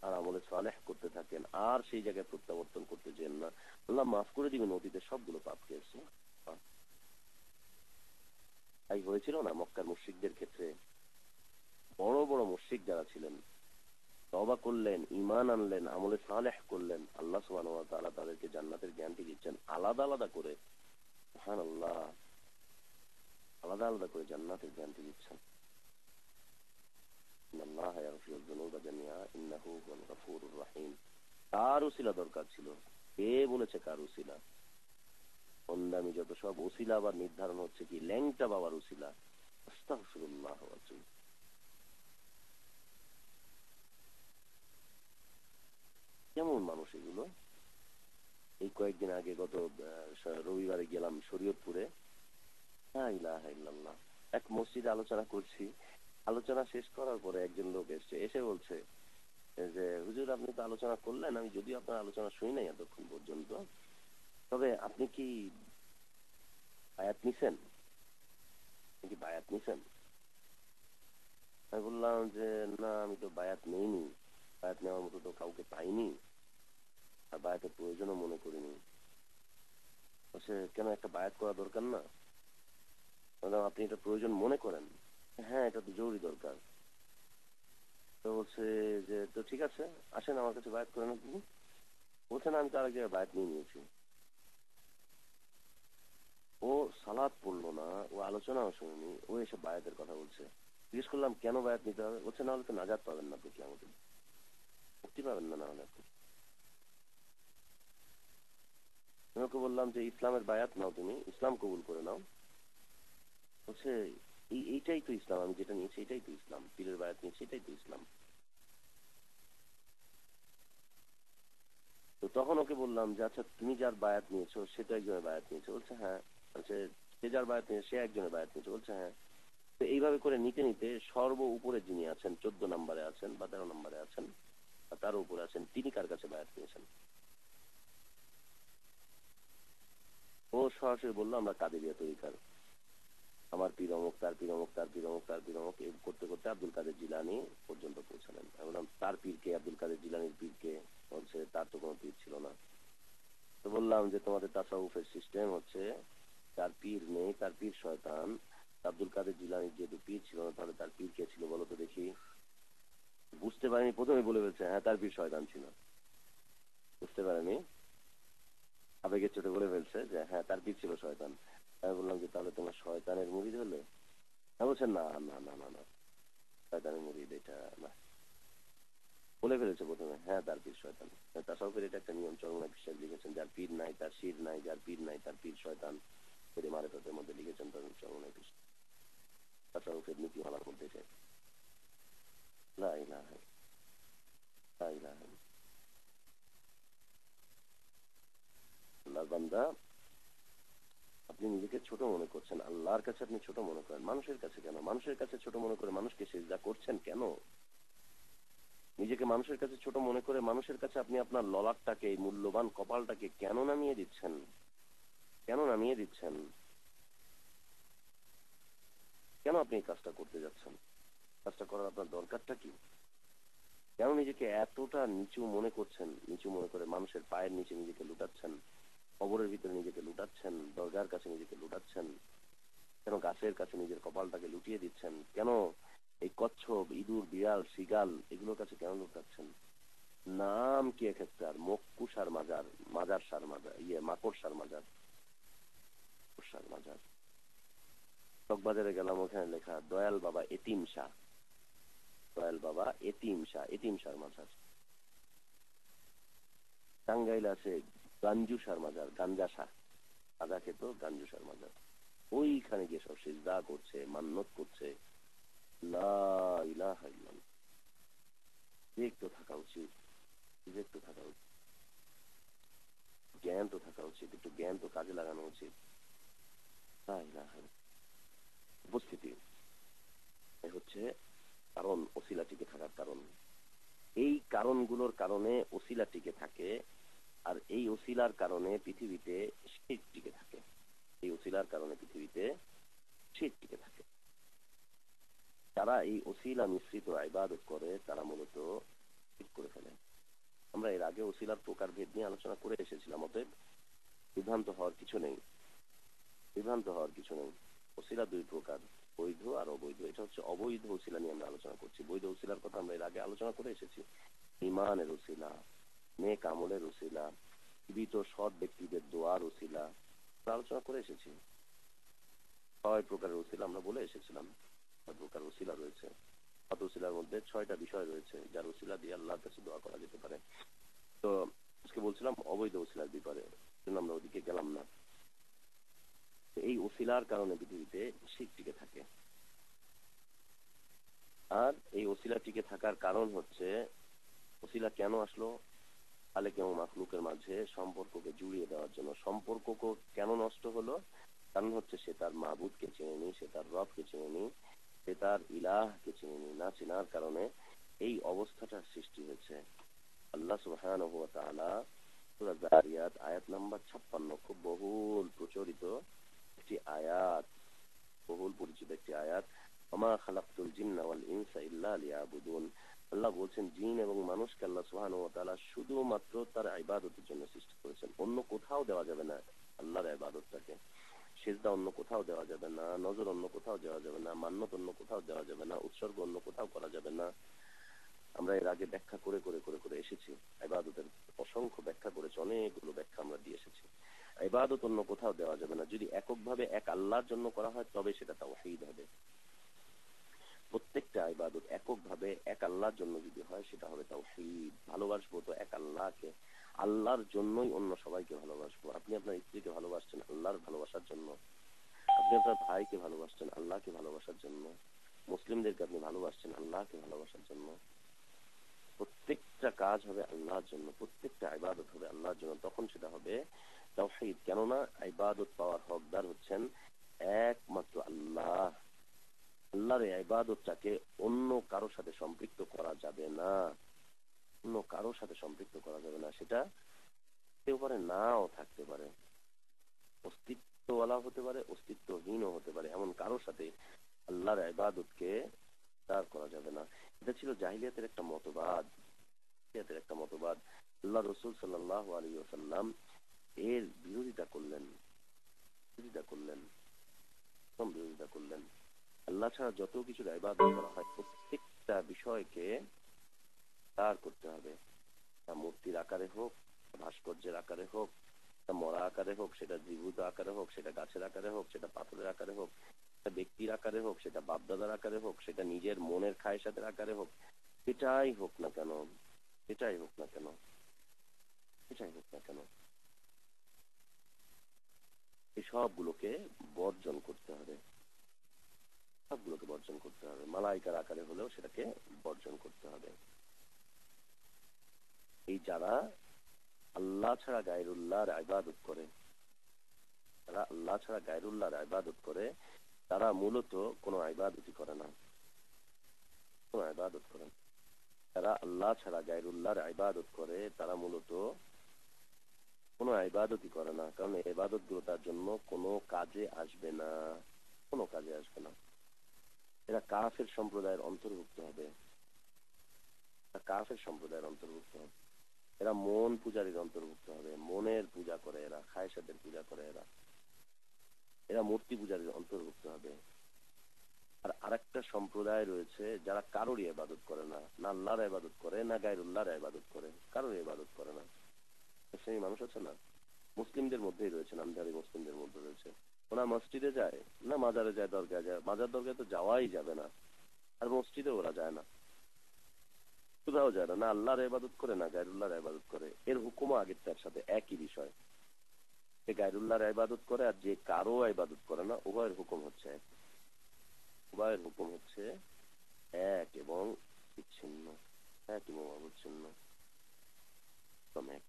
আর আমলে সালেহ করতে থাকেন, আর সেই জায়গায় প্রত্যাবর্তন করতে যেন না। আল্লাহ মাফ করে দিবেন অতীতের সবগুলো পাপকে। তাই হয়েছিল না মক্কার মুশরিকদের ক্ষেত্রে? বড় বড় মুশরিক যারা ছিলেন, তওবা করলেন, ঈমান আনলেন, আমলে সালেহ করলেন, আল্লাহ সুবহানাহু ওয়া তাআলা তাদেরকে জান্নাতের গ্যারান্টি দিচ্ছেন আলাদা আলাদা করে। সুবহানাল্লাহ, আলাদা আলাদা করে জান্নাতের গ্যারান্টি দিচ্ছেন। ইন্নাল্লাহা ইয়াগফিরুয যুনুবা জামিআ ইন্নাহু হুয়াল গফুরুর রহিম। কার উসিলা দরকার ছিল? কে বলেছে কার উসিলা? অন্দামি যত সব উসিলা আবার নির্ধারণ হচ্ছে কি ল্যাংটা বাবার উসিলা। আস্তাগফিরুল্লাহ ওয়া আতুবু। কেমন মানুষ এগুলো? এই কয়েকদিন আগে গত রবিবারে গেলাম শরীয়তপুরে। লা ইলাহা ইল্লাল্লাহ। এক মসজিদে আলোচনা করছি, আলোচনা শেষ করার পরে একজন লোক এসে বলছে যে হুজুর আপনি তো আলোচনা করলেন, আমি যদিও আপনার আলোচনা শুনি নাই এতক্ষণ পর্যন্ত, তবে আপনি কি বায়াত নিছেন? আপনি কি বায়াত নিছেন? আমি বললাম যে না, আমি তো বায়াত নেইনি, বায়াত নেওয়ার মতো তো কাউকে পাইনি, আর বায়াতের প্রয়োজনও মনে করিনি। বলছে কেন, একটা বায়াত করা দরকার না? বললাম আপনি এটা প্রয়োজন মনে করেন? হ্যাঁ, এটা তো জরুরি দরকার। তো বলছে যে তো ঠিক আছে, আসেন আমার কাছে বায়াত করেন আপনি। বলছে না, আমি তো আরেক জায়গায় বায়াত নিয়ে নিয়েছি। আলোচনাও শুনিনি, ও এসব বায়াতের কথা বলছে। জিজ্ঞেস করলাম কেন বায়াত নিতে হবে? বলছে না হলে তো নাজাত পাবেন না, আপনি কিয়ামতে মুক্তি পাবেন না, না হলে আপনি। আমি ওকে বললাম যে ইসলামের বায়াত নাও, তুমি ইসলাম কবুল করে নাও। বলছে এইটাই তো ইসলাম, আমি যেটা নিয়েছি এটাই তো ইসলাম, পীরের বায়াত নিয়েছি এটাই তো ইসলাম। তো তখন ওকে বললাম যে আচ্ছা তুমি যার বায়াত নিয়েছো সে তো একজনের বায়াত নিয়েছে। বলছে হ্যাঁ। বলছে সে যার বায়াত নিয়েছে সে একজনের বায়াত নিয়েছে। বলছে হ্যাঁ। তো এইভাবে করে নিতে নিতে সর্ব উপরে যিনি আছেন, 14 নম্বরে আছেন বা 13 নম্বরে আছেন বা তার উপরে আছেন, তিনি কার কাছে বায়াত নিয়েছেন? ও সরাসরি বললো আমরা কাদেরিয়া তরিকার, আমার পীর অমুক, তার পীর অমুক, তার পীর অমুক, তার পীর অমুক, এই করতে করতে আব্দুল কাদের জিলানি পর্যন্ত পৌঁছালেন। আমি বললাম তার পীরকে, আব্দুল কাদের জিলানির পীরকে? বলছে তার তো কোনো পীর ছিল না। তো বললাম যে তোমাদের তাসাউফের সিস্টেম হচ্ছে তার পীর নেই, তার পীর শয়তান। আব্দুল কাদের জিলানির যেহেতু পীর ছিল না, তাহলে তার পীর কে ছিল বলো তো দেখি? বুঝতে পারেনি, প্রথমে বলে ফেলছে হ্যাঁ তার পীর শয়তান ছিল। বুঝতে পারেনি, আবেগের চোটে বলে ফেলছে যে হ্যাঁ তার পীর ছিল শয়তান। আমি বললাম যে তাহলে তোমার শয়তানের মুরিদ হলে? হ্যাঁ। বলছে না না না না না, শয়তানের মুরিদ এটা না। বলে ফেলেছে প্রথমে হ্যাঁ তার পীর শয়তান। তাসাউফের এটা একটা নিয়ম, চরমনাই বিশ্বাস লিখেছেন, যার পীর নাই তার শির নাই, যার পীর নাই তার পীর শয়তান। এটি মারেফতের মধ্যে লিখেছেন চরমনাই বিশ্বাস, তাসাউফের নীতিমালার মধ্যে এটা। লা ইলাহা, লা ইলাহা। আল্লাহর বান্দা, আপনি নিজেকে ছোট মনে করছেন, আল্লাহর কাছে আপনি ছোট মনে করেন, মানুষের কাছে কেন? মানুষের কাছে ছোট মনে করে মানুষকে সিজদা করছেন কেন? নিজেকে মানুষের কাছে ছোট মনে করে মানুষের কাছে আপনি আপনার ললাটটাকে, এই মূল্যবান কপালটাকে কেন নামিয়ে দিচ্ছেন? কেন নামিয়ে দিচ্ছেন? কেন আপনি এই কাজটা করতে যাচ্ছেন? কাজটা করার আপনার দরকারটা কি? কেন নিজেকে এতটা নিচু মনে করছেন? নিচু মনে করে মানুষের পায়ের নিচে নিজেকে লুটাচ্ছেন, কবরের ভিতরে নিজেকে লুটাচ্ছেন, দরজার কাছে নিজেকে লুটাচ্ছেন। কেন গাছের কাছে নিজের কপালটাকে লুটিয়ে দিচ্ছেন? কেন এই কচ্ছপ, ইঁদুর, বিড়াল, শিগাল এগুলোর কাছে কেন লুটাচ্ছেন? নাম কি এক্ষেত্রে আর? মক্কু সার মাজার, মাজার সার মাজার, মাকড় সার মাজার, সার মাজার। চকবাজারে গেলাম, ওখানে লেখা দয়াল বাবা এতিম শাহ, দয়াল বাবা এতিম শাহ, এতিম সার মাজার। টাঙ্গাইল আছে গাঞ্জু সার মাজার, গাঞ্জা শাহ, গাঁজা খেত গাঞ্জু সার মাজার। ওইখানে গিয়ে সব সিজদা করছে, মান্নত করছে। লা ইলাহা ইল্লাল্লাহ। বিবেক তো থাকা উচিত, বিবেক তো থাকা উচিত, জ্ঞান তো থাকা উচিত, একটু জ্ঞান তো কাজে লাগানো উচিত। লা ইলাহা ইল্লাল্লাহ। উপস্থিতি এই হচ্ছে কারণ, ওসিলা টিকে থাকার কারণ। এই কারণগুলোর কারণে ওসিলা টিকে থাকে, আর এই ওসিলার কারণে পৃথিবীতে শিরক টিকে থাকে। এই ওসিলার কারণে পৃথিবীতে শিরক টিকে থাকে। তারা এই ওসিলা মিশ্রিত ইবাদত করে, তারা মূলত শিরক করে ফেলে। আমরা এর আগে ওসিলার প্রকারভেদ নিয়ে আলোচনা করে এসেছিলাম, অতএব বিভ্রান্ত হওয়ার কিছু নেই, বিভ্রান্ত হওয়ার কিছু নেই। ওসিলা দুই প্রকার, বৈধ আর অবৈধ। এটা হচ্ছে অবৈধ ওসিলা নিয়ে আমরা আলোচনা করছি। বৈধ ওসিলার কথা আমরা এর আগে আলোচনা করে এসেছি। ইমানের ওসিলা, নেক আমলের ওসিলা, জীবিত সৎ ব্যক্তিদের দোয়ার ওসিলা আলোচনা করে এসেছি। 6 প্রকারের ওসিলা আমরা বলে এসেছিলাম। 6 প্রকার ওসিলা রয়েছে। ওসিলার মধ্যে 6টা বিষয় রয়েছে যার ওসিলা দিয়ে আল্লাহর কাছে দোয়া করা যেতে পারে। তো আজকে বলছিলাম অবৈধ ওসিলার ব্যাপারে, জন্য আমরা ওদিকে গেলাম না। এই ওসিলার কারণে পৃথিবীতে শিরক টিকে থাকে। আর এই ওসিলা টিকে থাকার কারণ হচ্ছে, ওসিলা কেন আসলো? খালেক এবং মাখলুকের মাঝে সম্পর্ককে জুড়িয়ে দেওয়ার জন্য। সম্পর্ক কেন নষ্ট হলো? কারণ হচ্ছে সে তার মাবুদকে চেনেনি, সে তার রবকে চেনেনি, সে তার ইলাহকে চেনেনি। না চেনার কারণে এই অবস্থাটার সৃষ্টি হয়েছে। আল্লাহ সুবহানাহু ওয়া তাআলা সূরা যারিয়াত আয়াত নাম্বার 56, খুব বহুল প্রচলিত একটি আয়াত, বহুল পরিচিত একটি আয়াত, ওমা খালাকতুল জিন্না ওয়াল ইনসা ইল্লা লিয়াবুদুন। আল্লাহ বলছেন জিন এবং মানুষকে আল্লাহ সুবহানাহু ওয়া তাআলা শুধুমাত্র তার ইবাদতের জন্য সৃষ্টি করেছেন। অন্য কোথাও দেওয়া যাবে না আল্লাহর ইবাদতটাকে। সিজদা অন্য কোথাও দেওয়া যাবে না, নজর অন্য কোথাও দেওয়া যাবে না, মান্নত অন্য কোথাও দেওয়া যাবে না, উৎসর্গ অন্য কোথাও করা যাবে না। আমরা এর আগে ব্যাখ্যা করে করে করে করে এসেছি, ইবাদতের অসংখ্য ব্যাখ্যা করেছি, অনেকগুলো ব্যাখ্যা আমরা দিয়ে এসেছি। ইবাদত অন্য কোথাও দেওয়া যাবে না। যদি এককভাবে এক আল্লাহর জন্য করা হয় তবে সেটা তাওহীদ হবে। প্রত্যেকটা ইবাদত এককভাবে এক আল্লাহর জন্য যদি হয় সেটা হবে তাওহীদ। ভালোবাসবো তো এক আল্লাহকে, আল্লাহর জন্যই অন্য সবাইকে ভালোবাসবো। আপনি আপনার স্ত্রীকে ভালোবাসছেন আল্লাহর ভালোবাসার জন্য, আপনি আপনার ভাইকে ভালোবাসছেন আল্লাহকে ভালোবাসার জন্য, মুসলিমদেরকে আপনি ভালোবাসছেন আল্লাহকে ভালোবাসার জন্য। প্রত্যেকটা কাজ হবে আল্লাহর জন্য, প্রত্যেকটা ইবাদত হবে আল্লাহর জন্য, তখন সেটা হবে তাওহীদ। কেননা ইবাদত পাওয়ার হকদার হচ্ছেন একমাত্র আল্লাহ। আল্লাহর এই ইবাদতটাকে অন্য কারোর সাথে সম্পৃক্ত করা যাবে না, অন্য কারোর সাথে সম্পৃক্ত করা যাবে না। সেটা হতে পারে, নাও থাকতে পারে, অস্তিত্বওয়ালা হতে পারে, অস্তিত্বহীনও হতে পারে, এমন কারোর সাথে আল্লাহর ইবাদতকে তার করা যাবে না। এটা ছিল জাহিলিয়াতের একটা মতবাদ, একটা মতবাদ। আল্লাহ রাসূল সাল্লাল্লাহু আলাইহি ওয়াসাল্লাম এর বিরোধিতা করলেন, বিরোধিতা করলেন, বিরোধিতা করলেন। আল্লাহ ছাড়া যত কিছু ইবাদত করা হয় প্রত্যেকটা বিষয়কে তার করতে হবে। তা মূর্তির আকারে হোক, ভাস্কর্যের আকারে হোক, মরা আকারে হোক, সেটা জীবিত আকারে হোক, সেটা গাছের আকারে হোক, সেটা পাথরের আকারে হোক, সেটা ব্যক্তির আকারে হোক, সেটা বাপদাদার আকারে হোক, সেটা নিজের মনের খায়সাতের আকারে হোক, সেটাই হোক না কেন, সেটাই হোক না কেন, সেটাই হোক না কেন, এই সবগুলোকে বর্জন করতে হবে, সবগুলোকে বর্জন করতে হবে। মালাইকার আকারে হলেও সেটাকে বর্জন করতে হবে। এই যারা আল্লাহ ছাড়া গায়রুল্লাহর ইবাদত করে, যারা আল্লাহ ছাড়া গায়রুল্লাহর ইবাদত করে, তারা মূলত কোনো ইবাদতই করে না, কোনো ইবাদত করে না। যারা আল্লাহ ছাড়া গায়রুল্লাহর ইবাদত করে তারা মূলত কোনো ইবাদতই করে না, কারণ এই ইবাদতগুলো তার জন্য কোনো কাজে আসবে না, কোনো কাজে আসবে না। এরা কাফের সম্প্রদায়ের অন্তর্ভুক্ত হবে, কাফের সম্প্রদায়ের অন্তর্ভুক্ত হবে। এরা মন পূজারীর অন্তর্ভুক্ত হবে, মনের পূজা করে এরা, খায়সাতের পূজা করে এরা, এরা মূর্তি পূজারীর অন্তর্ভুক্ত হবে। আর আরেকটা সম্প্রদায় রয়েছে যারা কারোরই ইবাদত করে না, না আল্লাহর ইবাদত করে না গায়রুল্লাহর ইবাদত করে, কারোর ইবাদত করে না। সেই মানুষ আছে না, মুসলিমদের মধ্যেই রয়েছে, নামধারী মুসলিমদের মধ্যে রয়েছে, ওরা মসজিদে যায় না, মাজারে যায়, দরগায় যায়, মাজার দরগায় তো যাওয়াই যাবে না, আর মসজিদে ওরা যায় না, কোথাও যায় না, না আল্লাহর ইবাদত করে না গায়রুল্লাহর ইবাদত করে। এর হুকুমও আগেরটার সাথে একই বিষয়। যে গায়রুল্লাহর ইবাদত করে আর যে কারো ইবাদত করে না, উভয়ের হুকুম হচ্ছে এক, উভয়ের হুকুম হচ্ছে এক এবং বিচ্ছিন্ন, এক এবং অবিচ্ছিন্ন, এক।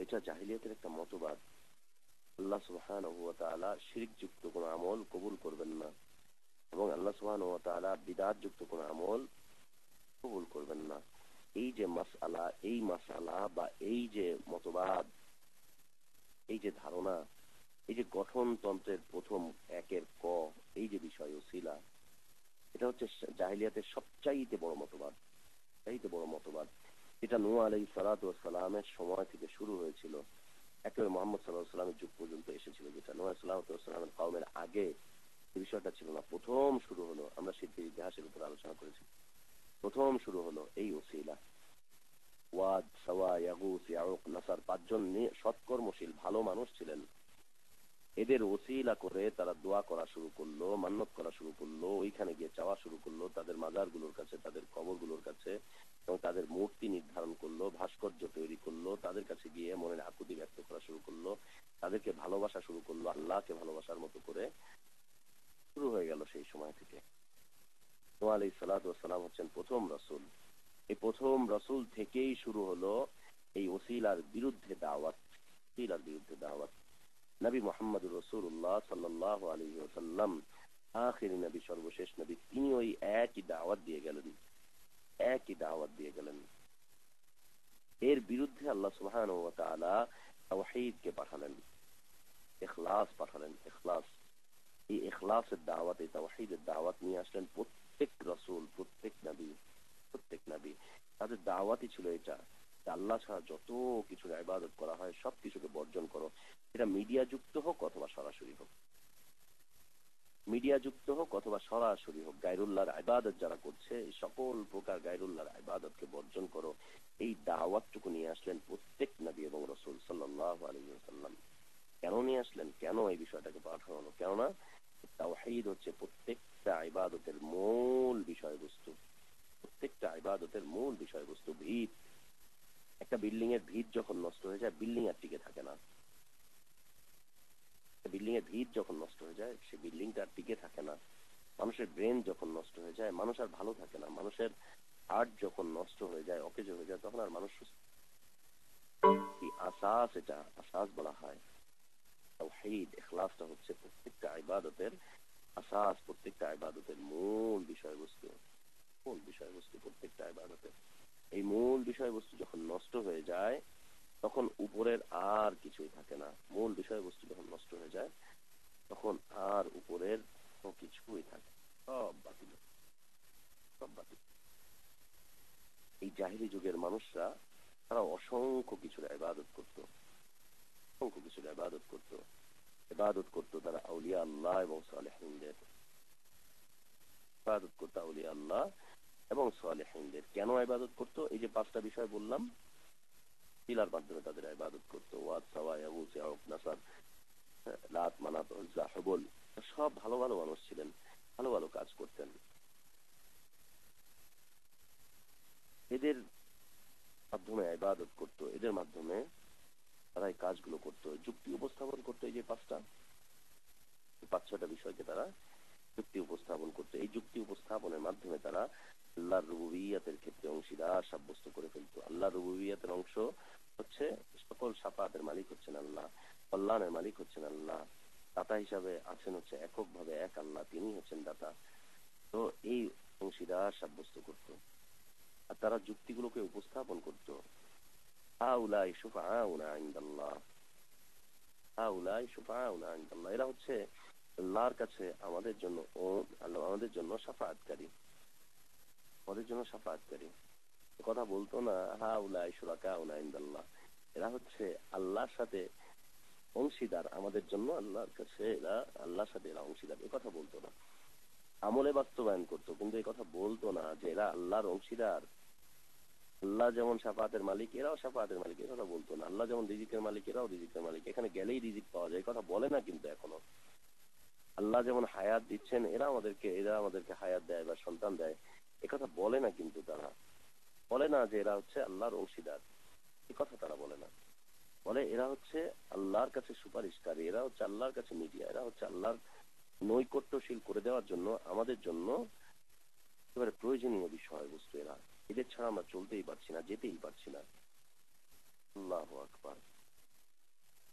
এটা জাহিলিয়াতের একটা মতবাদ। আল্লাহ সুবহানাহু ওয়া তাআলা শিরক যুক্ত কোনো আমল কবুল করবেন না, এবং আল্লাহ সুবহানাহু ওয়া তাআলা বিদআত যুক্ত কোনো আমল কবুল করবেন না। এই যে মাসআলা, এই মাসআলা বা এই যে মতবাদ, এই যে ধারণা, এই যে গঠনতন্ত্রের প্রথম একের ক, এই যে বিষয় ওসিলা, এটা হচ্ছে জাহিলিয়াতের সবচাইতে বড় মতবাদ, চাইতে বড় মতবাদ। এটা নূহ আলাইহিস সালাতু ওয়াস সালামের সময় থেকে শুরু হয়েছিল, একেবারে মুহাম্মদ সাল্লাল্লাহু আলাইহি ওয়াসাল্লামের যুগ পর্যন্ত এসেছিল। যেটা নূহ আলাইহিস সালাতু ওয়াস সালামের কওমের আগে এই বিষয়টা ছিল না, প্রথম শুরু হলো। আমরা শিরকের ইতিহাসের উপর আলোচনা করেছি, প্রথম শুরু হলো এই ওসিলা। ওয়াদ, সাওয়া, ইয়াগুস, ইয়াউক, নাসার পাঁচজন সৎকর্মশীল ভালো মানুষ ছিলেন। এদের ওসিলা করে তারা দোয়া করা শুরু করলো, মান্নত করা শুরু করলো, ওইখানে গিয়ে চাওয়া শুরু করলো, তাদের মাজারগুলোর কাছে, তাদের কবরগুলোর কাছে, এবং তাদের মূর্তি নির্ধারণ করলো, ভাস্কর্য তৈরি করলো, তাদের কাছে গিয়ে মনের আকুতি ব্যক্ত করা শুরু করলো, তাদেরকে ভালোবাসা শুরু করলো, আল্লাহকে ভালোবাসার মতো করে শুরু হয়ে গেল সেই সময় থেকে। নূহ আলাইহিস সালাতু ওয়াস সালাম হচ্ছেন প্রথম রাসূল। এই প্রথম রাসূল থেকেই শুরু হলো এই ওসিলার বিরুদ্ধে দাওয়াত, ওসিলার বিরুদ্ধে দাওয়াত। নবী মুহাম্মদুর রাসূলুল্লাহ সাল্লাল্লাহু আলাইহি ওয়াসাল্লাম আখিরি নবী, সর্বশেষ নবী, তিনি ওই একই দাওয়াত দিয়ে গেলেন, একই দাওয়াত দিয়ে গেলেন। এর বিরুদ্ধে আল্লাহ সুবহানাহু ওয়া তাআলা তাওহীদকে পাঠালেন, ইখলাস পাঠালেন, ইখলাস। এই ইখলাসের দাওয়াত, এই তাওহীদের দাওয়াত নিয়ে আসলেন প্রত্যেক রাসূল, প্রত্যেক নবী, প্রত্যেক নবী। তাদের দাওয়াতই ছিল এটা, আল্লাহ ছাড়া যত কিছুর ইবাদত করা হয় সবকিছুকে বর্জন করো। এটা মিডিয়া যুক্ত হোক অথবা সরাসরি হোক, মিডিয়া যুক্ত হোক অথবা সরাসরি হোক, গায়রুল্লাহর ইবাদত যারা করছে সকল প্রকার গায়রুল্লাহর ইবাদতকে বর্জন করো, এই দাওয়াতটুকু নিয়ে আসলেন প্রত্যেক নবী এবং রাসূল সাল্লাল্লাহু আলাইহি ওয়াসাল্লাম। কেন নিয়ে আসলেন, কেন এই বিষয়টাকে পাঠানো হলো? কেননা তাওহীদ হচ্ছে প্রত্যেকটা ইবাদতের মূল বিষয়বস্তু, প্রত্যেকটা ইবাদতের মূল বিষয়বস্তু। ভিত, একটা বিল্ডিং এর ভিত যখন নষ্ট হয়ে যায়, বিল্ডিং আর টিকে থাকে না। বিল্ডিং এর ভিত যখন নষ্ট হয়ে যায়, সে বিল্ডিংটা আর টিকে থাকে না। মানুষের ব্রেন যখন নষ্ট হয়ে যায়, মানুষ আর ভালো থাকে না। মানুষের হার্ট যখন নষ্ট হয়ে যায়, অকেজ হয়ে যায়, তখন আর মানুষ আসাস, এটা আসাস বলা হয়। তাওহীদ, ইখলাসটা হচ্ছে প্রত্যেকটা ইবাদতের আসাস, প্রত্যেকটা ইবাদতের মূল বিষয়বস্তু, মূল বিষয়বস্তু প্রত্যেকটা ইবাদতের। এই মূল বিষয়বস্তু যখন নষ্ট হয়ে যায়, তখন উপরের আর কিছুই থাকে না। মূল বিষয়বস্তু যখন নষ্ট হয়ে যায়, তখন আর উপরের কিছুই থাকে, সব বাতিল, সব বাতিল। এই জাহিলি যুগের মানুষরা, তারা অসংখ্য কিছুর ইবাদত করতো, অসংখ্য কিছুর ইবাদত করতো। ইবাদত করতো তারা আউলিয়া আল্লাহ এবং সালেহিনদের, ইবাদত করতো আউলিয়া আল্লাহ এবং সালেহিনদের। কেন ইবাদত করতো? এই যে পাঁচটা বিষয় বললাম, পিলার মাধ্যমে তাদের ইবাদত করতো। ওয়াদ, সাওয়া, ইয়াগুস, ইয়াউক, নাসার, লাত, মানাত, উজ্জা, হুবল, সব ভালো ভালো মানুষ ছিলেন, ভালো ভালো কাজ করতেন। এদের মাধ্যমে ইবাদত করতো, এদের মাধ্যমে তারা এই কাজগুলো করতো, যুক্তি উপস্থাপন করতো। এই যে পাঁচটা, পাঁচ ছয়টা বিষয়কে তারা যুক্তি উপস্থাপন করতো। এই যুক্তি উপস্থাপনের মাধ্যমে তারা আল্লাহর রুবুবিয়্যাতের ক্ষেত্রে অংশীদার সাব্যস্ত করে ফেলতো। আল্লাহর রুবুবিয়্যাতের অংশ হচ্ছে সকল শাফাতের মালিক হচ্ছেন আল্লাহ, কল্যাণের মালিক হচ্ছেন আল্লাহ, দাতা হিসাবে আছেন হচ্ছে এককভাবে এক আল্লাহ, তিনি হচ্ছেন দাতা। তো এই অংশীদার সাব্যস্ত করতো, আর তারা যুক্তিগুলোকে উপস্থাপন করতো। হাউলাই শুফাআউনা ইনদাল্লাহ, হাউলাই শুফাআউনা ইনদাল্লাহ, এরা হচ্ছে আল্লাহর কাছে আমাদের জন্য, ও আল্লাহ আমাদের জন্য শাফাআতকারী, আমাদের জন্য শাফাআতকারী। কথা বলতো না হাউলাই শুরাকাউনা ইনদাল্লাহ, এরা হচ্ছে আল্লাহর সাথে অংশীদার আমাদের জন্য, আল্লাহর কাছে এরা, আল্লাহর সাথে এরা অংশীদার, এ কথা বলতো না। আমলে বাস্তবায়ন করতো, কিন্তু এই কথা বলতো না যে এরা আল্লাহর অংশীদার। আল্লাহ যেমন শাফাতের মালিক, এরাও শাফাতের মালিক, এ কথা বলতো না। আল্লাহ যেমন রিজিকের মালিক, এরাও রিজিকের মালিক, এখানে গেলেই রিজিক পাওয়া যায়, কথা বলে না কিন্তু এখনো। আল্লাহ যেমন হায়াত দিচ্ছেন, এরা আমাদেরকে হায়াত দেয় বা সন্তান দেয়, এ কথা বলে না কিন্তু তারা। বলে না যে এরা হচ্ছে আল্লাহর অংশীদার, এ কথা তারা বলে না। বলে এরা হচ্ছে আল্লাহর কাছে সুপারিশকারী, এরা হচ্ছে আল্লাহর কাছে মিডিয়া, এরা হচ্ছে আল্লাহর নৈকট্যশীল করে দেওয়ার জন্য আমাদের জন্য একেবারে প্রয়োজনীয় বিষয়বস্তু এরা। এদের ছাড়া আমরা চলতেই পারছি না, যেতেই পারছি না। আল্লাহু আকবার।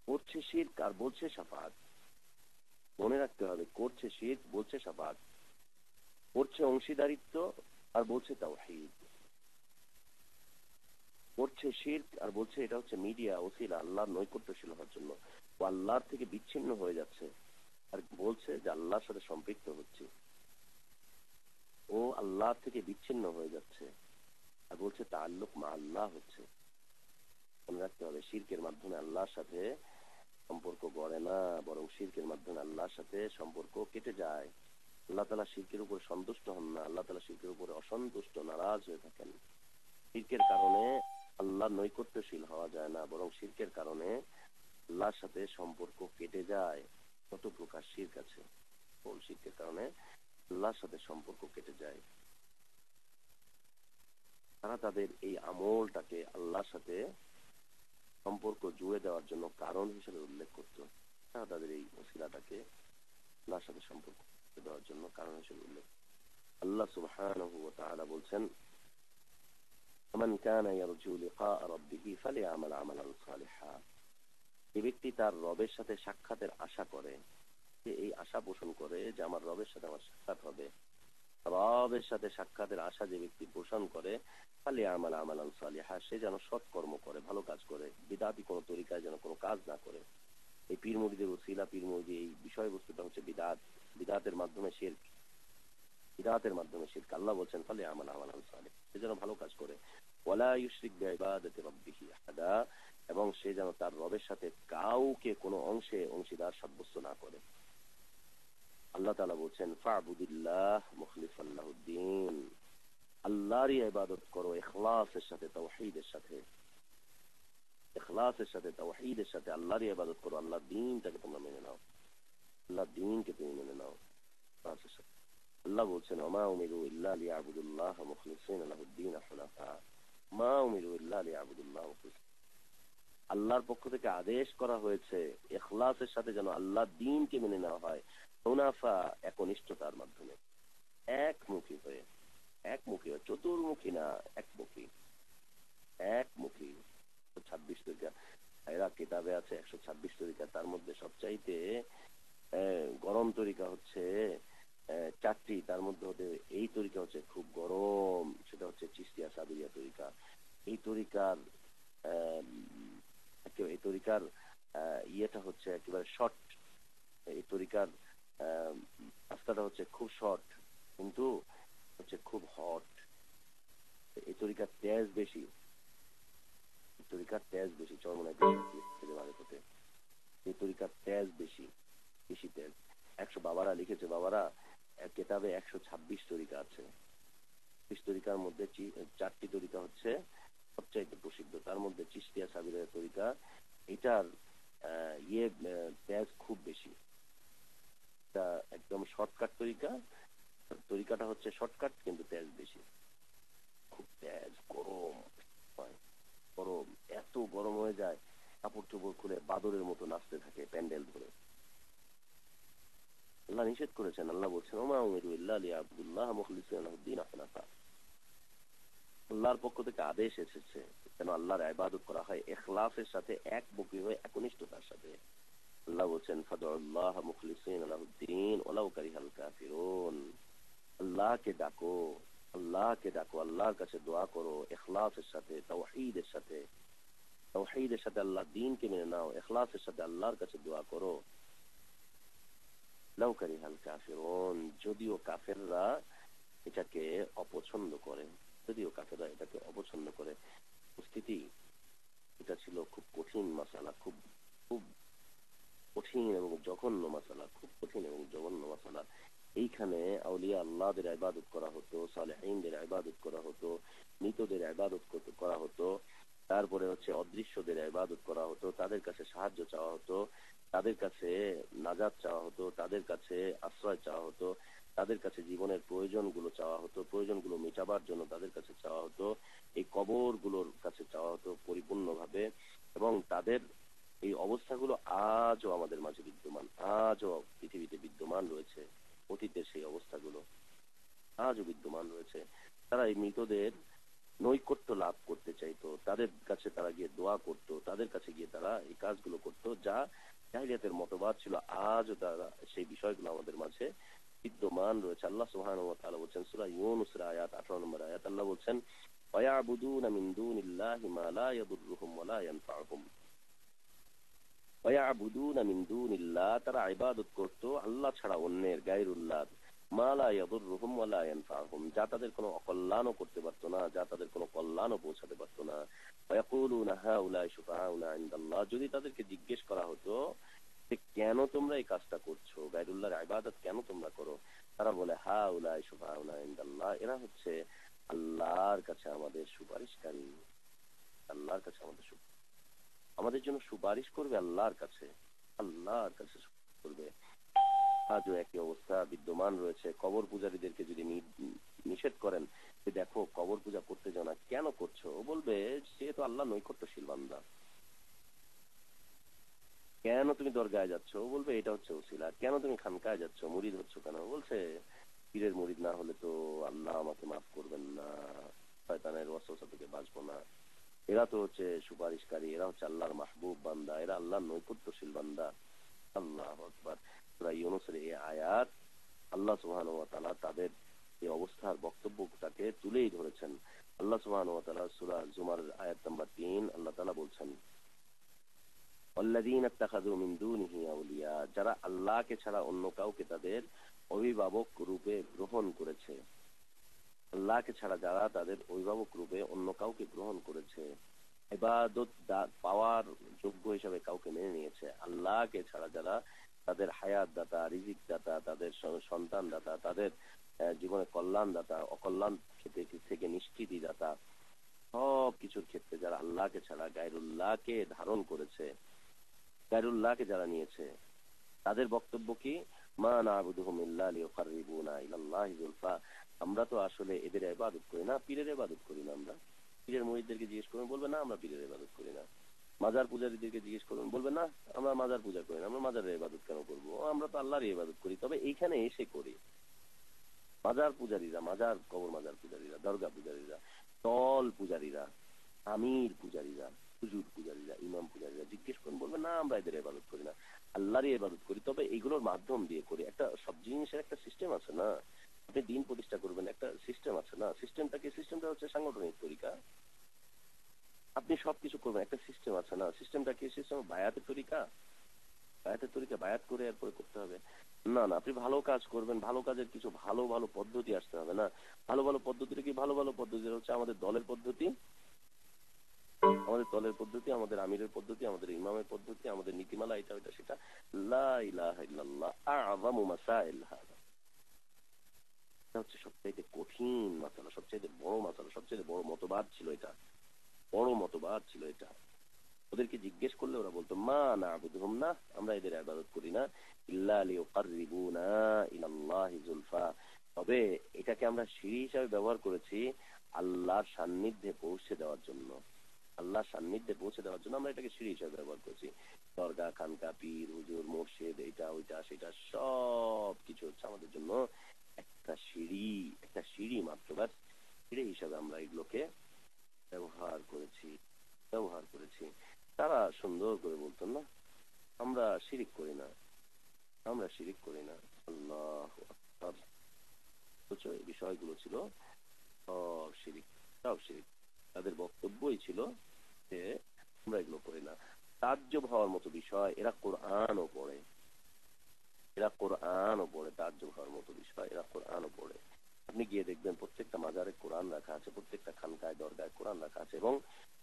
করছে শিরক আর বলছে শাফাআত। মনে রাখতে হবে, করছে শিরক, বলছে শাফাআত, করছে অংশীদারিত্ব আর বলছে তাওহীদ। করছে শিরক আর বলছে এটা হচ্ছে মিডিয়া, ওসিলা, আল্লাহর নৈকট্যশীল হওয়ার জন্য। ও আল্লাহর থেকে বিচ্ছিন্ন হয়ে যাচ্ছে আর বলছে যে আল্লাহর সাথে সম্পৃক্ত হচ্ছে। ও আল্লাহ থেকে বিচ্ছিন্ন হয়ে যাচ্ছে আর বলছে তাআল্লুক মা আল্লাহ হচ্ছে। মনে রাখতে হবে, শিরকের মাধ্যমে আল্লাহর সাথে সম্পর্ক গড়ে না, বরং শিরকের মাধ্যমে আল্লাহর সাথে সম্পর্ক কেটে যায়। আল্লাহ তাআলা শিরকের উপর সন্তুষ্ট হন না, আল্লাহ তাআলা শিরকের উপরে অসন্তুষ্ট, নারাজ হয়ে থাকেন। শিরকের কারণে আল্লাহর নৈকট্যশীল হওয়া যায় না, বরং শিরকের কারণে আল্লাহর সাথে সম্পর্ক কেটে যায়। কত প্রকার শিরক আছে, কোন শিরকের কারণে আল্লাহর সাথে সম্পর্ক কেটে যায়। তারা তাদের এই আমলটাকে আল্লাহর সাথে সম্পর্ক জুড়ে দেওয়ার জন্য কারণ হিসেবে উল্লেখ করত। তারা তাদের এই ওসিলাটাকে আল্লাহর সাথে সম্পর্ক দেওয়ার জন্য কারণ হিসেবে উল্লেখ। আল্লাহ সুবহানাহু ওয়া তাআলা বলছেন, মান কানা ইয়ারজু লিকা রাব্বিহি ফালিয়ামাল আমালান সালিহা। যে ব্যক্তি তার রবের সাথে সাক্ষাতের আশা করে, যে এই আশা পোষণ করে যে আমার রবের সাথে আমার সাক্ষাৎ হবে, রবের সাথে সাক্ষাতের আশা যে ব্যক্তি পোষণ করে, ফালিয়ামাল আমালান সালিহা, সে যেন সৎকর্ম করে, ভালো কাজ করে, বিদআতি কোনো তরিকায় যেন কোনো কাজ না করে। এই পীর মুরিদের ওসিলা, পীর মুরিদ, এই বিষয়বস্তুটা হচ্ছে বিদআত, বিদআতের মাধ্যমে শিরক, বিদআতের মাধ্যমে শিরক। আল্লাহ বলছেন ফালিয়ামাল আমালান সালিহ, সে যেন ভালো কাজ করে, ওয়ালা ইউশরিক বিইবাদাতি রাব্বিহি আহাদা, এবং সে যেন তার রবের সাথে কাউকে কোনো অংশে অংশীদার সাব্যস্ত না করে। আল্লাহ তাআলা বলছেন ফা'বুদিল্লাহ মুখলিসান লাহুদ্দিন, আল্লাহরই ইবাদত করো ইখলাসের সাথে, তাওহীদের সাথে, ইখলাসের সাথে, তাওহীদের সাথে আল্লাহরই ইবাদত করো। আল্লাহর দ্বীনটাকে তোমরা মেনে নাও, আল্লাহর দ্বীনকে তুমি মেনে নাও ইখলাসের সাথে। আল্লাহ বলছেন ওমা উমিরু ইল্লা লিয়াবুদুল্লাহ মুখলিসিনা লাহুদ্দিন হুনাফা, মা উমিরু ইল্লা লিয়াবুদুল্লাহ মুখলিসিন, আল্লাহর পক্ষ থেকে আদেশ করা হয়েছে ইখলাসের সাথে যেন আল্লাহর দ্বীনকে মেনে নেওয়া হয়, হুনাফা একনিষ্ঠতার মাধ্যমে, একমুখী হয়ে, একমুখী হয়ে, চতুর্মুখী না, একমুখী, একমুখী। 126 তরিকা এরা কিতাবে আছে, 126 তরিকা, তার মধ্যে সবচাইতে গরম তরিকা হচ্ছে 4টি, তার মধ্যে হতে এই তরিকা হচ্ছে খুব গরম, সেটা হচ্ছে চিশতিয়া সাবিরিয়া তরিকা। এই তরিকার এই তরিকার ইয়েটা হচ্ছে একেবারে শর্ট, এই তরিকার রাস্তাটা হচ্ছে খুব শর্ট, কিন্তু হচ্ছে খুব হট। এই তরিকার তেজ বেশি, তরিকার তেজ বেশি, চরমনায় হতে এই তরিকার তেজ বেশি, বেশি তেজ। বাবারা লিখেছে, বাবারা কেতাবে 126 তরিকা আছে, 20 তরিকার মধ্যে 4টি তরিকা হচ্ছে সবচাইতে প্রসিদ্ধ, তার মধ্যে চিশতিয়া সাবিরের তরিকা, এটার তেজ খুব বেশি, এটা একদম শর্টকাট তরিকা, তরিকাটা হচ্ছে শর্টকাট কিন্তু তেজ বেশি, খুব তেজ, গরম হয়, গরম, এত গরম হয়ে যায় কাপড় চোপড় খুলে বাদরের মতো নাচতে থাকে প্যান্ডেল ধরে। আল্লাহ নিষেধ করেছেন, আল্লাহ বলছেন ওমা উমিরু ইল্লা লিয়াবুদুল্লাহ মুখলিসিনা লাহুদ্দিন হুনাফা, আল্লাহর পক্ষ থেকে আদেশ এসেছে যেন আল্লাহর ইবাদত করা হয় ইখলাসের সাথে, একমুখী হয়ে, একনিষ্ঠতার সাথে। আল্লাহ বলছেন ফাদুল্লাহ মুখলিসিনা লাহুদ্দিন ওয়ালাউ কারিহাল কাফিরুন, আল্লাহকে ডাকো, আল্লাহকে ডাকো, আল্লাহর কাছে দোয়া করো ইখলাসের সাথে, তাওহীদের সাথে, তাওহীদের সাথে আল্লাহর দ্বীনকে মেনে নাও, ইখলাসের সাথে আল্লাহর কাছে দোয়া করো। লাউ কারিহাল কাফিরুন, যদিও কাফেররা এটাকে অপছন্দ করে, যদিও কাফেররা এটাকে অপছন্দ করে। উপস্থিতি, এটা ছিল খুব কঠিন মাসালা, খুব খুব কঠিন এবং জঘন্য মাসালা, খুব কঠিন এবং জঘন্য মাসালা। এইখানে আউলিয়া আল্লাহদের ইবাদত করা হতো, সালেহীনদের ইবাদত করা হতো, মৃতদের ইবাদত করা হতো, তারপরে হচ্ছে অদৃশ্যদের ইবাদত করা হতো, তাদের কাছে সাহায্য চাওয়া হতো, তাদের কাছে নাজাত চাওয়া হতো, তাদের কাছে আশ্রয় চাওয়া হতো, তাদের কাছে জীবনের প্রয়োজনগুলো চাওয়া হতো, প্রয়োজনগুলো মেটাবার জন্য তাদের কাছে চাওয়া হতো, এই কবরগুলোর কাছে চাওয়া হতো পরিপূর্ণভাবে। এবং তাদের এই অবস্থাগুলো আজও আমাদের মাঝে বিদ্যমান, আজও পৃথিবীতে বিদ্যমান রয়েছে, অতীতের সেই অবস্থাগুলো আজও বিদ্যমান রয়েছে। তারা এই মৃতদের নৈকট্য লাভ করতে চাইতো, তাদের কাছে তারা গিয়ে দোয়া করত, তাদের কাছে গিয়ে তারা এই কাজগুলো করত, যা জাহিলিয়াতের মতবাদ ছিল, আজও তারা সেই বিষয়গুলো আমাদের মাঝে বিদ্যমান রয়েছে। আল্লাহ সুবহানাহু ওয়া তাআলা বলছেন সূরা ইউনূসের আয়াত 18 নম্বর আয়াত, আল্লাহ বলছেন ওয়ায়াবুদুনা মিন দুনিল্লাহি মা লা ইয়াদুররুহুম ওয়া লা ইয়ানফাউহুম, ওয়ায়াবুদুনা মিন দুনিল্লাহ, তারা ইবাদত করত আল্লাহ ছাড়া অন্যের, গায়রুল্লাহ, মা লা ইয়াদুররুহুম ওয়া লা ইয়ানফাউহুম, যা তাদের কোনো অকল্যাণও করতে পারত না, যা তাদের কোনো কল্যাণও পৌঁছাতে পারত না। ওয়ায়াকুলুনা হাউলাই শুফাআউনা ইনদাল্লাহ, যদি তাদেরকে জিজ্ঞেস করা হতো যে কেন তোমরা এই কাজটা করছো, গায়রুল্লাহর ইবাদত কেন তোমরা করো, তারা বলে হাউলাই শুফাআউনা ইনদাল্লাহ, এরা হচ্ছে আল্লাহর কাছে আমাদের সুপারিশকারী, আল্লাহর কাছে আমাদের জন্য সুপারিশ করবে, আল্লাহর কাছে, আল্লাহর কাছে সুপারিশ করবে। আজও একই অবস্থা বিদ্যমান রয়েছে। কবর পূজারীদেরকে যদি নিষেধ করেন যে দেখো কবর পূজা করতে যাও না, কেন করছো, ও বলবে সে তো আল্লাহ নৈকট্যশীল বান্দা। কেন তুমি দরগায় যাচ্ছ, ও বলবে এটা হচ্ছে ওসিলা। কেন তুমি খানকায় যাচ্ছ, মুরিদ হচ্ছ কেন, বলছে পীরের মুরিদ না হলে তো আল্লাহ আমাকে মাফ করবেন না, শয়তানের ওয়াসওয়াসা থেকে বাঁচবো না। এরা তো হচ্ছে সুপারিশকারী, এরা হচ্ছে আল্লাহর মাহবুব বান্দা, এরা আল্লাহর নৈকট্যশীল বান্দা। আল্লাহু আকবার। সূরা ইউনূসের এই আয়াত আল্লাহ সুবহানাহু ওয়া তাআলা তাদের এই অবস্থার বক্তব্যটাকে তুলেই ধরেছেন। আল্লাহ সুবহানাহু ওয়া তাআলা সূরা জুমার আয়াত নাম্বার 3 আল্লাহ তাআলা বলছেন ওয়াল্লাযীনা ইত্তাখাযু মিন দুনিহি আউলিয়া, যারা আল্লাহকে ছাড়া অন্য কাউকে তাদের অভিভাবক রূপে গ্রহণ করেছে, আল্লাহকে ছাড়া যারা তাদের অভিভাবক রূপে অন্য কাউকে গ্রহণ করেছে, ইবাদত পাওয়ার যোগ্য হিসাবে কাউকে মেনে নিয়েছে, আল্লাহকে ছাড়া যারা তাদের হায়াত দাতা, রিজিক দাতা, তাদের সন্তান দাতা, তাদের জীবনে কল্যাণ দাতা, অকল্যাণ থেকে নিষ্কৃতি দাতা, সব কিছুর ক্ষেত্রে যারা আল্লাহকে ছাড়া গায়রুল্লাহকে ধারণ করেছে, গায়রুল্লাহকে যারা নিয়েছে, তাদের বক্তব্য কি? মা না'বুদুহুম ইল্লা লিয়ুকাররিবুনা ইলাল্লাহি যুলফা। আমরা তো আসলে এদের ইবাদত করি না, পীরের ইবাদত করি না। আমরা পীরের মুরিদদেরকে জিজ্ঞেস করুন, বলবে না আমরা পীরের ইবাদত করি না। মাজার পূজারীদেরকে জিজ্ঞেস করুন, বলবে না আমরা মাজার পূজা করি না, আমরা মাজারের ইবাদত কেন করবো, আমরা তো আল্লাহরই ইবাদত করি, তবে এইখানে এসে করি। মাজার পূজারীরা, মাজার কবর মাজার পূজারীরা, দরগা পূজারীরা, তল পূজারীরা, আমির পূজারীরা, হুজুর পূজারীরা, ইমাম পূজারীরা জিজ্ঞেস করুন, বলবে না আমরা এদের ইবাদত করি না, আল্লাহরই ইবাদত করি, তবে এইগুলোর মাধ্যম দিয়ে করি। একটা সব জিনিসের একটা সিস্টেম আছে না। আপনি দিন প্রতিষ্ঠা করবেন, একটা সিস্টেম আছে না। সিস্টেমটা হচ্ছে সাংগঠনিক তরিকা। আপনি সবকিছু করবেন, একটা সিস্টেম আছে না। সিস্টেমটা কি? সিস্টেম বায়াতের তরিকা। বায়াতের তরিকা বায়াত করে এরপরে করতে হবে না। না, আপনি ভালো কাজ করবেন, ভালো কাজের কিছু ভালো ভালো পদ্ধতি আসতে হবে না। ভালো ভালো পদ্ধতিটা কি? ভালো ভালো পদ্ধতি হচ্ছে আমাদের দলের পদ্ধতি, আমাদের দলের পদ্ধতি, আমাদের আমিরের পদ্ধতি, আমাদের ইমামের পদ্ধতি, আমাদের নীতিমালা, এটা ওইটা সেটা। লা ইলাহা ইল্লাল্লাহ আ'যামু মাসাইল হাদা। এটা হচ্ছে সবচাইতে কঠিন মাসালা, সবচাইতে বড় মাসালা, সবচাইতে বড় মতবাদ ছিল এটা, বড় মতবাদ ছিল এটা। ওদেরকে জিজ্ঞেস করলে ওরা বলতো মা না'বুদুহুম, না আমরা এদের ইবাদত করি না, ইল্লা লিয়ুকাররিবুনা ইলাল্লাহি যুলফা, তবে এটাকে আমরা সিঁড়ি হিসাবে ব্যবহার করেছি আল্লাহর সান্নিধ্যে পৌঁছে দেওয়ার জন্য। আল্লাহর সান্নিধ্যে পৌঁছে দেওয়ার জন্য আমরা এটাকে সিঁড়ি হিসাবে ব্যবহার করেছি। দরগা, খানকা, পীর, হুজুর, মুর্শিদ, এটা ওইটা সেটা সব কিছু হচ্ছে আমাদের জন্য একটা সিঁড়ি, একটা সিঁড়ি মাত্র। ব্যাস, সিঁড়ি হিসাবে আমরা এগুলোকে ব্যবহার করেছি, ব্যবহার করেছি। তারা সুন্দর করে বলতেন না আমরা শিরিক করি না, আমরা শিরিক করি না। আল্লাহু আকবার। বুঝছো, এই বিষয়গুলো ছিল সব শিরিক, সব শিরিক। তাদের বক্তব্যই ছিল যে আমরা এগুলো করি না। তাজ্জব হওয়ার মতো বিষয়, এরা কোরআনও পড়ে, এরা কোরআনও পড়ে। তাজ্জব হওয়ার মতো বিষয়, এরা কোরআনও পড়ে। আপনি গিয়ে দেখবেন প্রত্যেকটা মাজারে কোরআন রাখা আছে, প্রত্যেকটা খানকায় দরগায় কোরআন রাখা আছে, এবং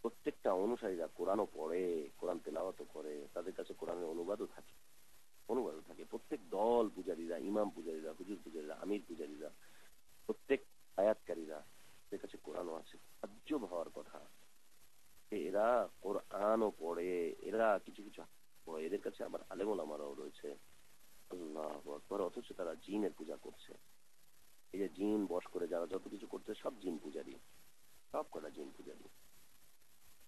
প্রত্যেকটা অনুসারীরা কোরআনও পড়ে, কোরআন তেলাওয়াতও করে, তাদের কাছে কোরআনের অনুবাদও থাকে, অনুবাদও থাকে। প্রত্যেক দল পূজারীরা, ইমাম পূজারীরা, হুজুর পূজারীরা, আমির পূজারীরা, প্রত্যেক আয়াতকারীরা, এদের কাছে কোরআনও আছে। তাজ্জব হওয়ার কথা যে এরা কোরআনও পড়ে, এরা কিছু কিছু পড়ে, এদের কাছে আবার আলেম ওলামারাও রয়েছে। আল্লাহু আকবার। অথচ তারা জিনের পূজা করছে। এই যে জিন বশ করে যারা যত কিছু করছে, সব জিন পূজারী, সব কটা জিন পূজারী।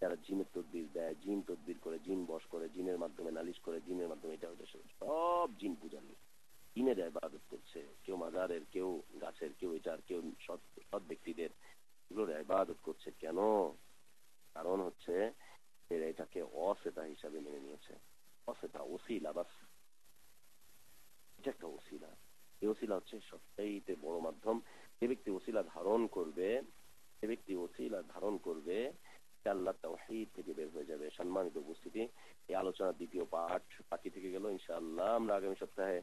যারা জিনের তদবির দেয়, জিন তদবির করে, জিন বশ করে, জিনের মাধ্যমে নালিশ করে, জিনের মাধ্যমে এটা ওইটা, সব জিন পূজারী। জিনের ইবাদত করছে, কেউ মাজারের, কেউ গাছের, কেউ এটার, কেউ সৎ সৎ ব্যক্তিদের, এগুলোর ইবাদত করছে। কেন? কারণ হচ্ছে এরা এটাকে অসেতা হিসাবে মেনে নিয়েছে। অসেতা, ওসিলা, বাস, এটা একটা ওসিলা। এই ওসিলা হচ্ছে সবচাইতে বড় মাধ্যম। যে ব্যক্তি ওসিলা ধারণ করবে, যে ব্যক্তি ওসিলা ধারণ করবে, সে আল্লাহ তাওহীদ থেকে বের হয়ে যাবে। সম্মানিত উপস্থিতি, এই আলোচনার দ্বিতীয় পাঠ বাকি থেকে গেল। ইনশাআল্লাহ আমরা আগামী সপ্তাহে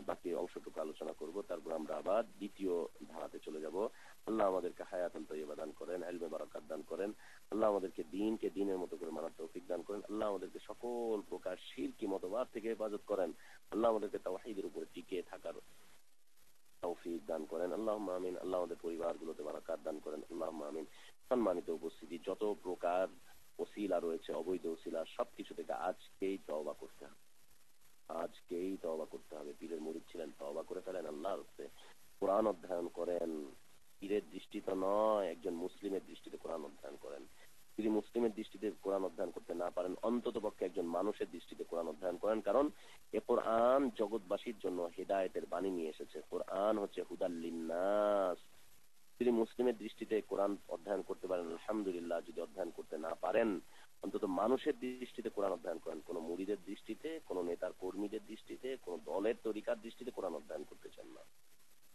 বাকি অংশটুকু আলোচনা করব, তারপর আমরা আবার দ্বিতীয় ধারাতে চলে যাব। আল্লাহ আমাদেরকে হায়াতুন তাইয়্যিবা দান করেন, ইলমে বারাকাত দান করেন। আল্লাহ আমাদেরকে দ্বীনকে দ্বীনের মতো করে মানার তৌফিক দান করেন। আল্লাহ আমাদেরকে সকল প্রকার শিরকি মতবাদ থেকে হেফাজত করেন। আল্লাহ আমাদেরকে তাওহীদের উপরে টিকে থাকার তৌফিক দান করেন। আল্লাহুম্মা আমিন। আল্লাহ আমাদের পরিবারগুলোতে বারাকাত দান করেন। আল্লাহুম্মা আমিন। সম্মানিত উপস্থিতি, যত প্রকার ওসিলা রয়েছে, অবৈধ ওসিলা, সবকিছু থেকে আজকেই তওবা করতে হবে, আজকেই তওবা করতে হবে। পীরের মুরিদ ছিলেন, তওবা করে ফেলেন, আল্লাহর রাস্তায় কোরআন অধ্যয়ন করেন। পীরের দৃষ্টিতে নয়, একজন মুসলিমের দৃষ্টিতে কোরআন অধ্যয়ন করেন। যদি মুসলিমের দৃষ্টিতে কোরআন অধ্যয়ন করতে না পারেন, অন্তত পক্ষে একজন মানুষের দৃষ্টিতে কোরআন অধ্যয়ন করেন। কারণ এ কোরআন জগৎবাসীর জন্য হেদায়েতের বাণী নিয়ে এসেছে। কোরআন হচ্ছে হুদাল লিন্নাস। যদি মুসলিমের দৃষ্টিতে কোরআন অধ্যয়ন করতে পারেন আলহামদুলিল্লাহ, যদি অধ্যয়ন করতে না পারেন, অন্তত মানুষের দৃষ্টিতে কোরআন অধ্যয়ন করেন। কোন মুরিদের দৃষ্টিতে, কোন নেতার কর্মীদের দৃষ্টিতে, কোন দলের তরিকার দৃষ্টিতে কোরআন অধ্যয়ন করতে চান না।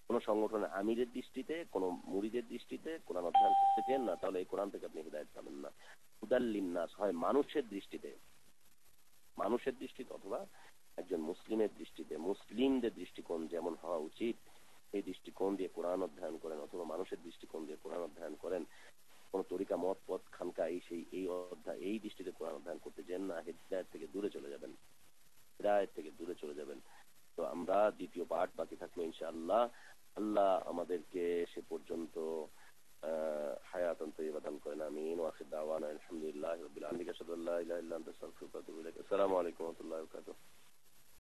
কোন সংগঠনের আমিরের দৃষ্টিতে, কোন মুরিদের দৃষ্টিতে কোরআন অধ্যয়ন করতে চান না, তাহলে এই কোরআন থেকে আপনি হিদায়াত পাবেন না। হুদাল লিন্নাস হয় মানুষের দৃষ্টিতে, মানুষের দৃষ্টিতে, অথবা একজন মুসলিমের দৃষ্টিতে। মুসলিমদের দৃষ্টিকোণ যেমন হওয়া উচিত, এই দৃষ্টিকোণ দিয়ে কোরআন অধ্যয়ন করেন, অথবা মানুষের দৃষ্টিকোণ দিয়ে কোরআন অধ্যয়ন করেন। কোন তরিকা, মত, পথ, খানকা, এই অধ্যায়, এই দৃষ্টিতে কোরআন অধ্যয়ন করতে যেন না, হেদায়েত থেকে দূরে চলে যাবেন, হেদায়েত থেকে দূরে চলে যাবেন। আল্লাহ আমাদেরকে সে পর্যন্ত হায়াতান তাইয়্যিবা দান করেন। আমিন। ওয়া আখির দাওয়ানা আলহামদুলিল্লাহি রাব্বিল আলামিন। আশহাদু আল্লা ইলাহা ইল্লা আনতা আস্তাগফিরুকা ওয়া আতুবু ইলাইক। আসসালামু আলাইকুম ওয়া রাহমাতুল্লাহি ওয়া বারাকাতুহু।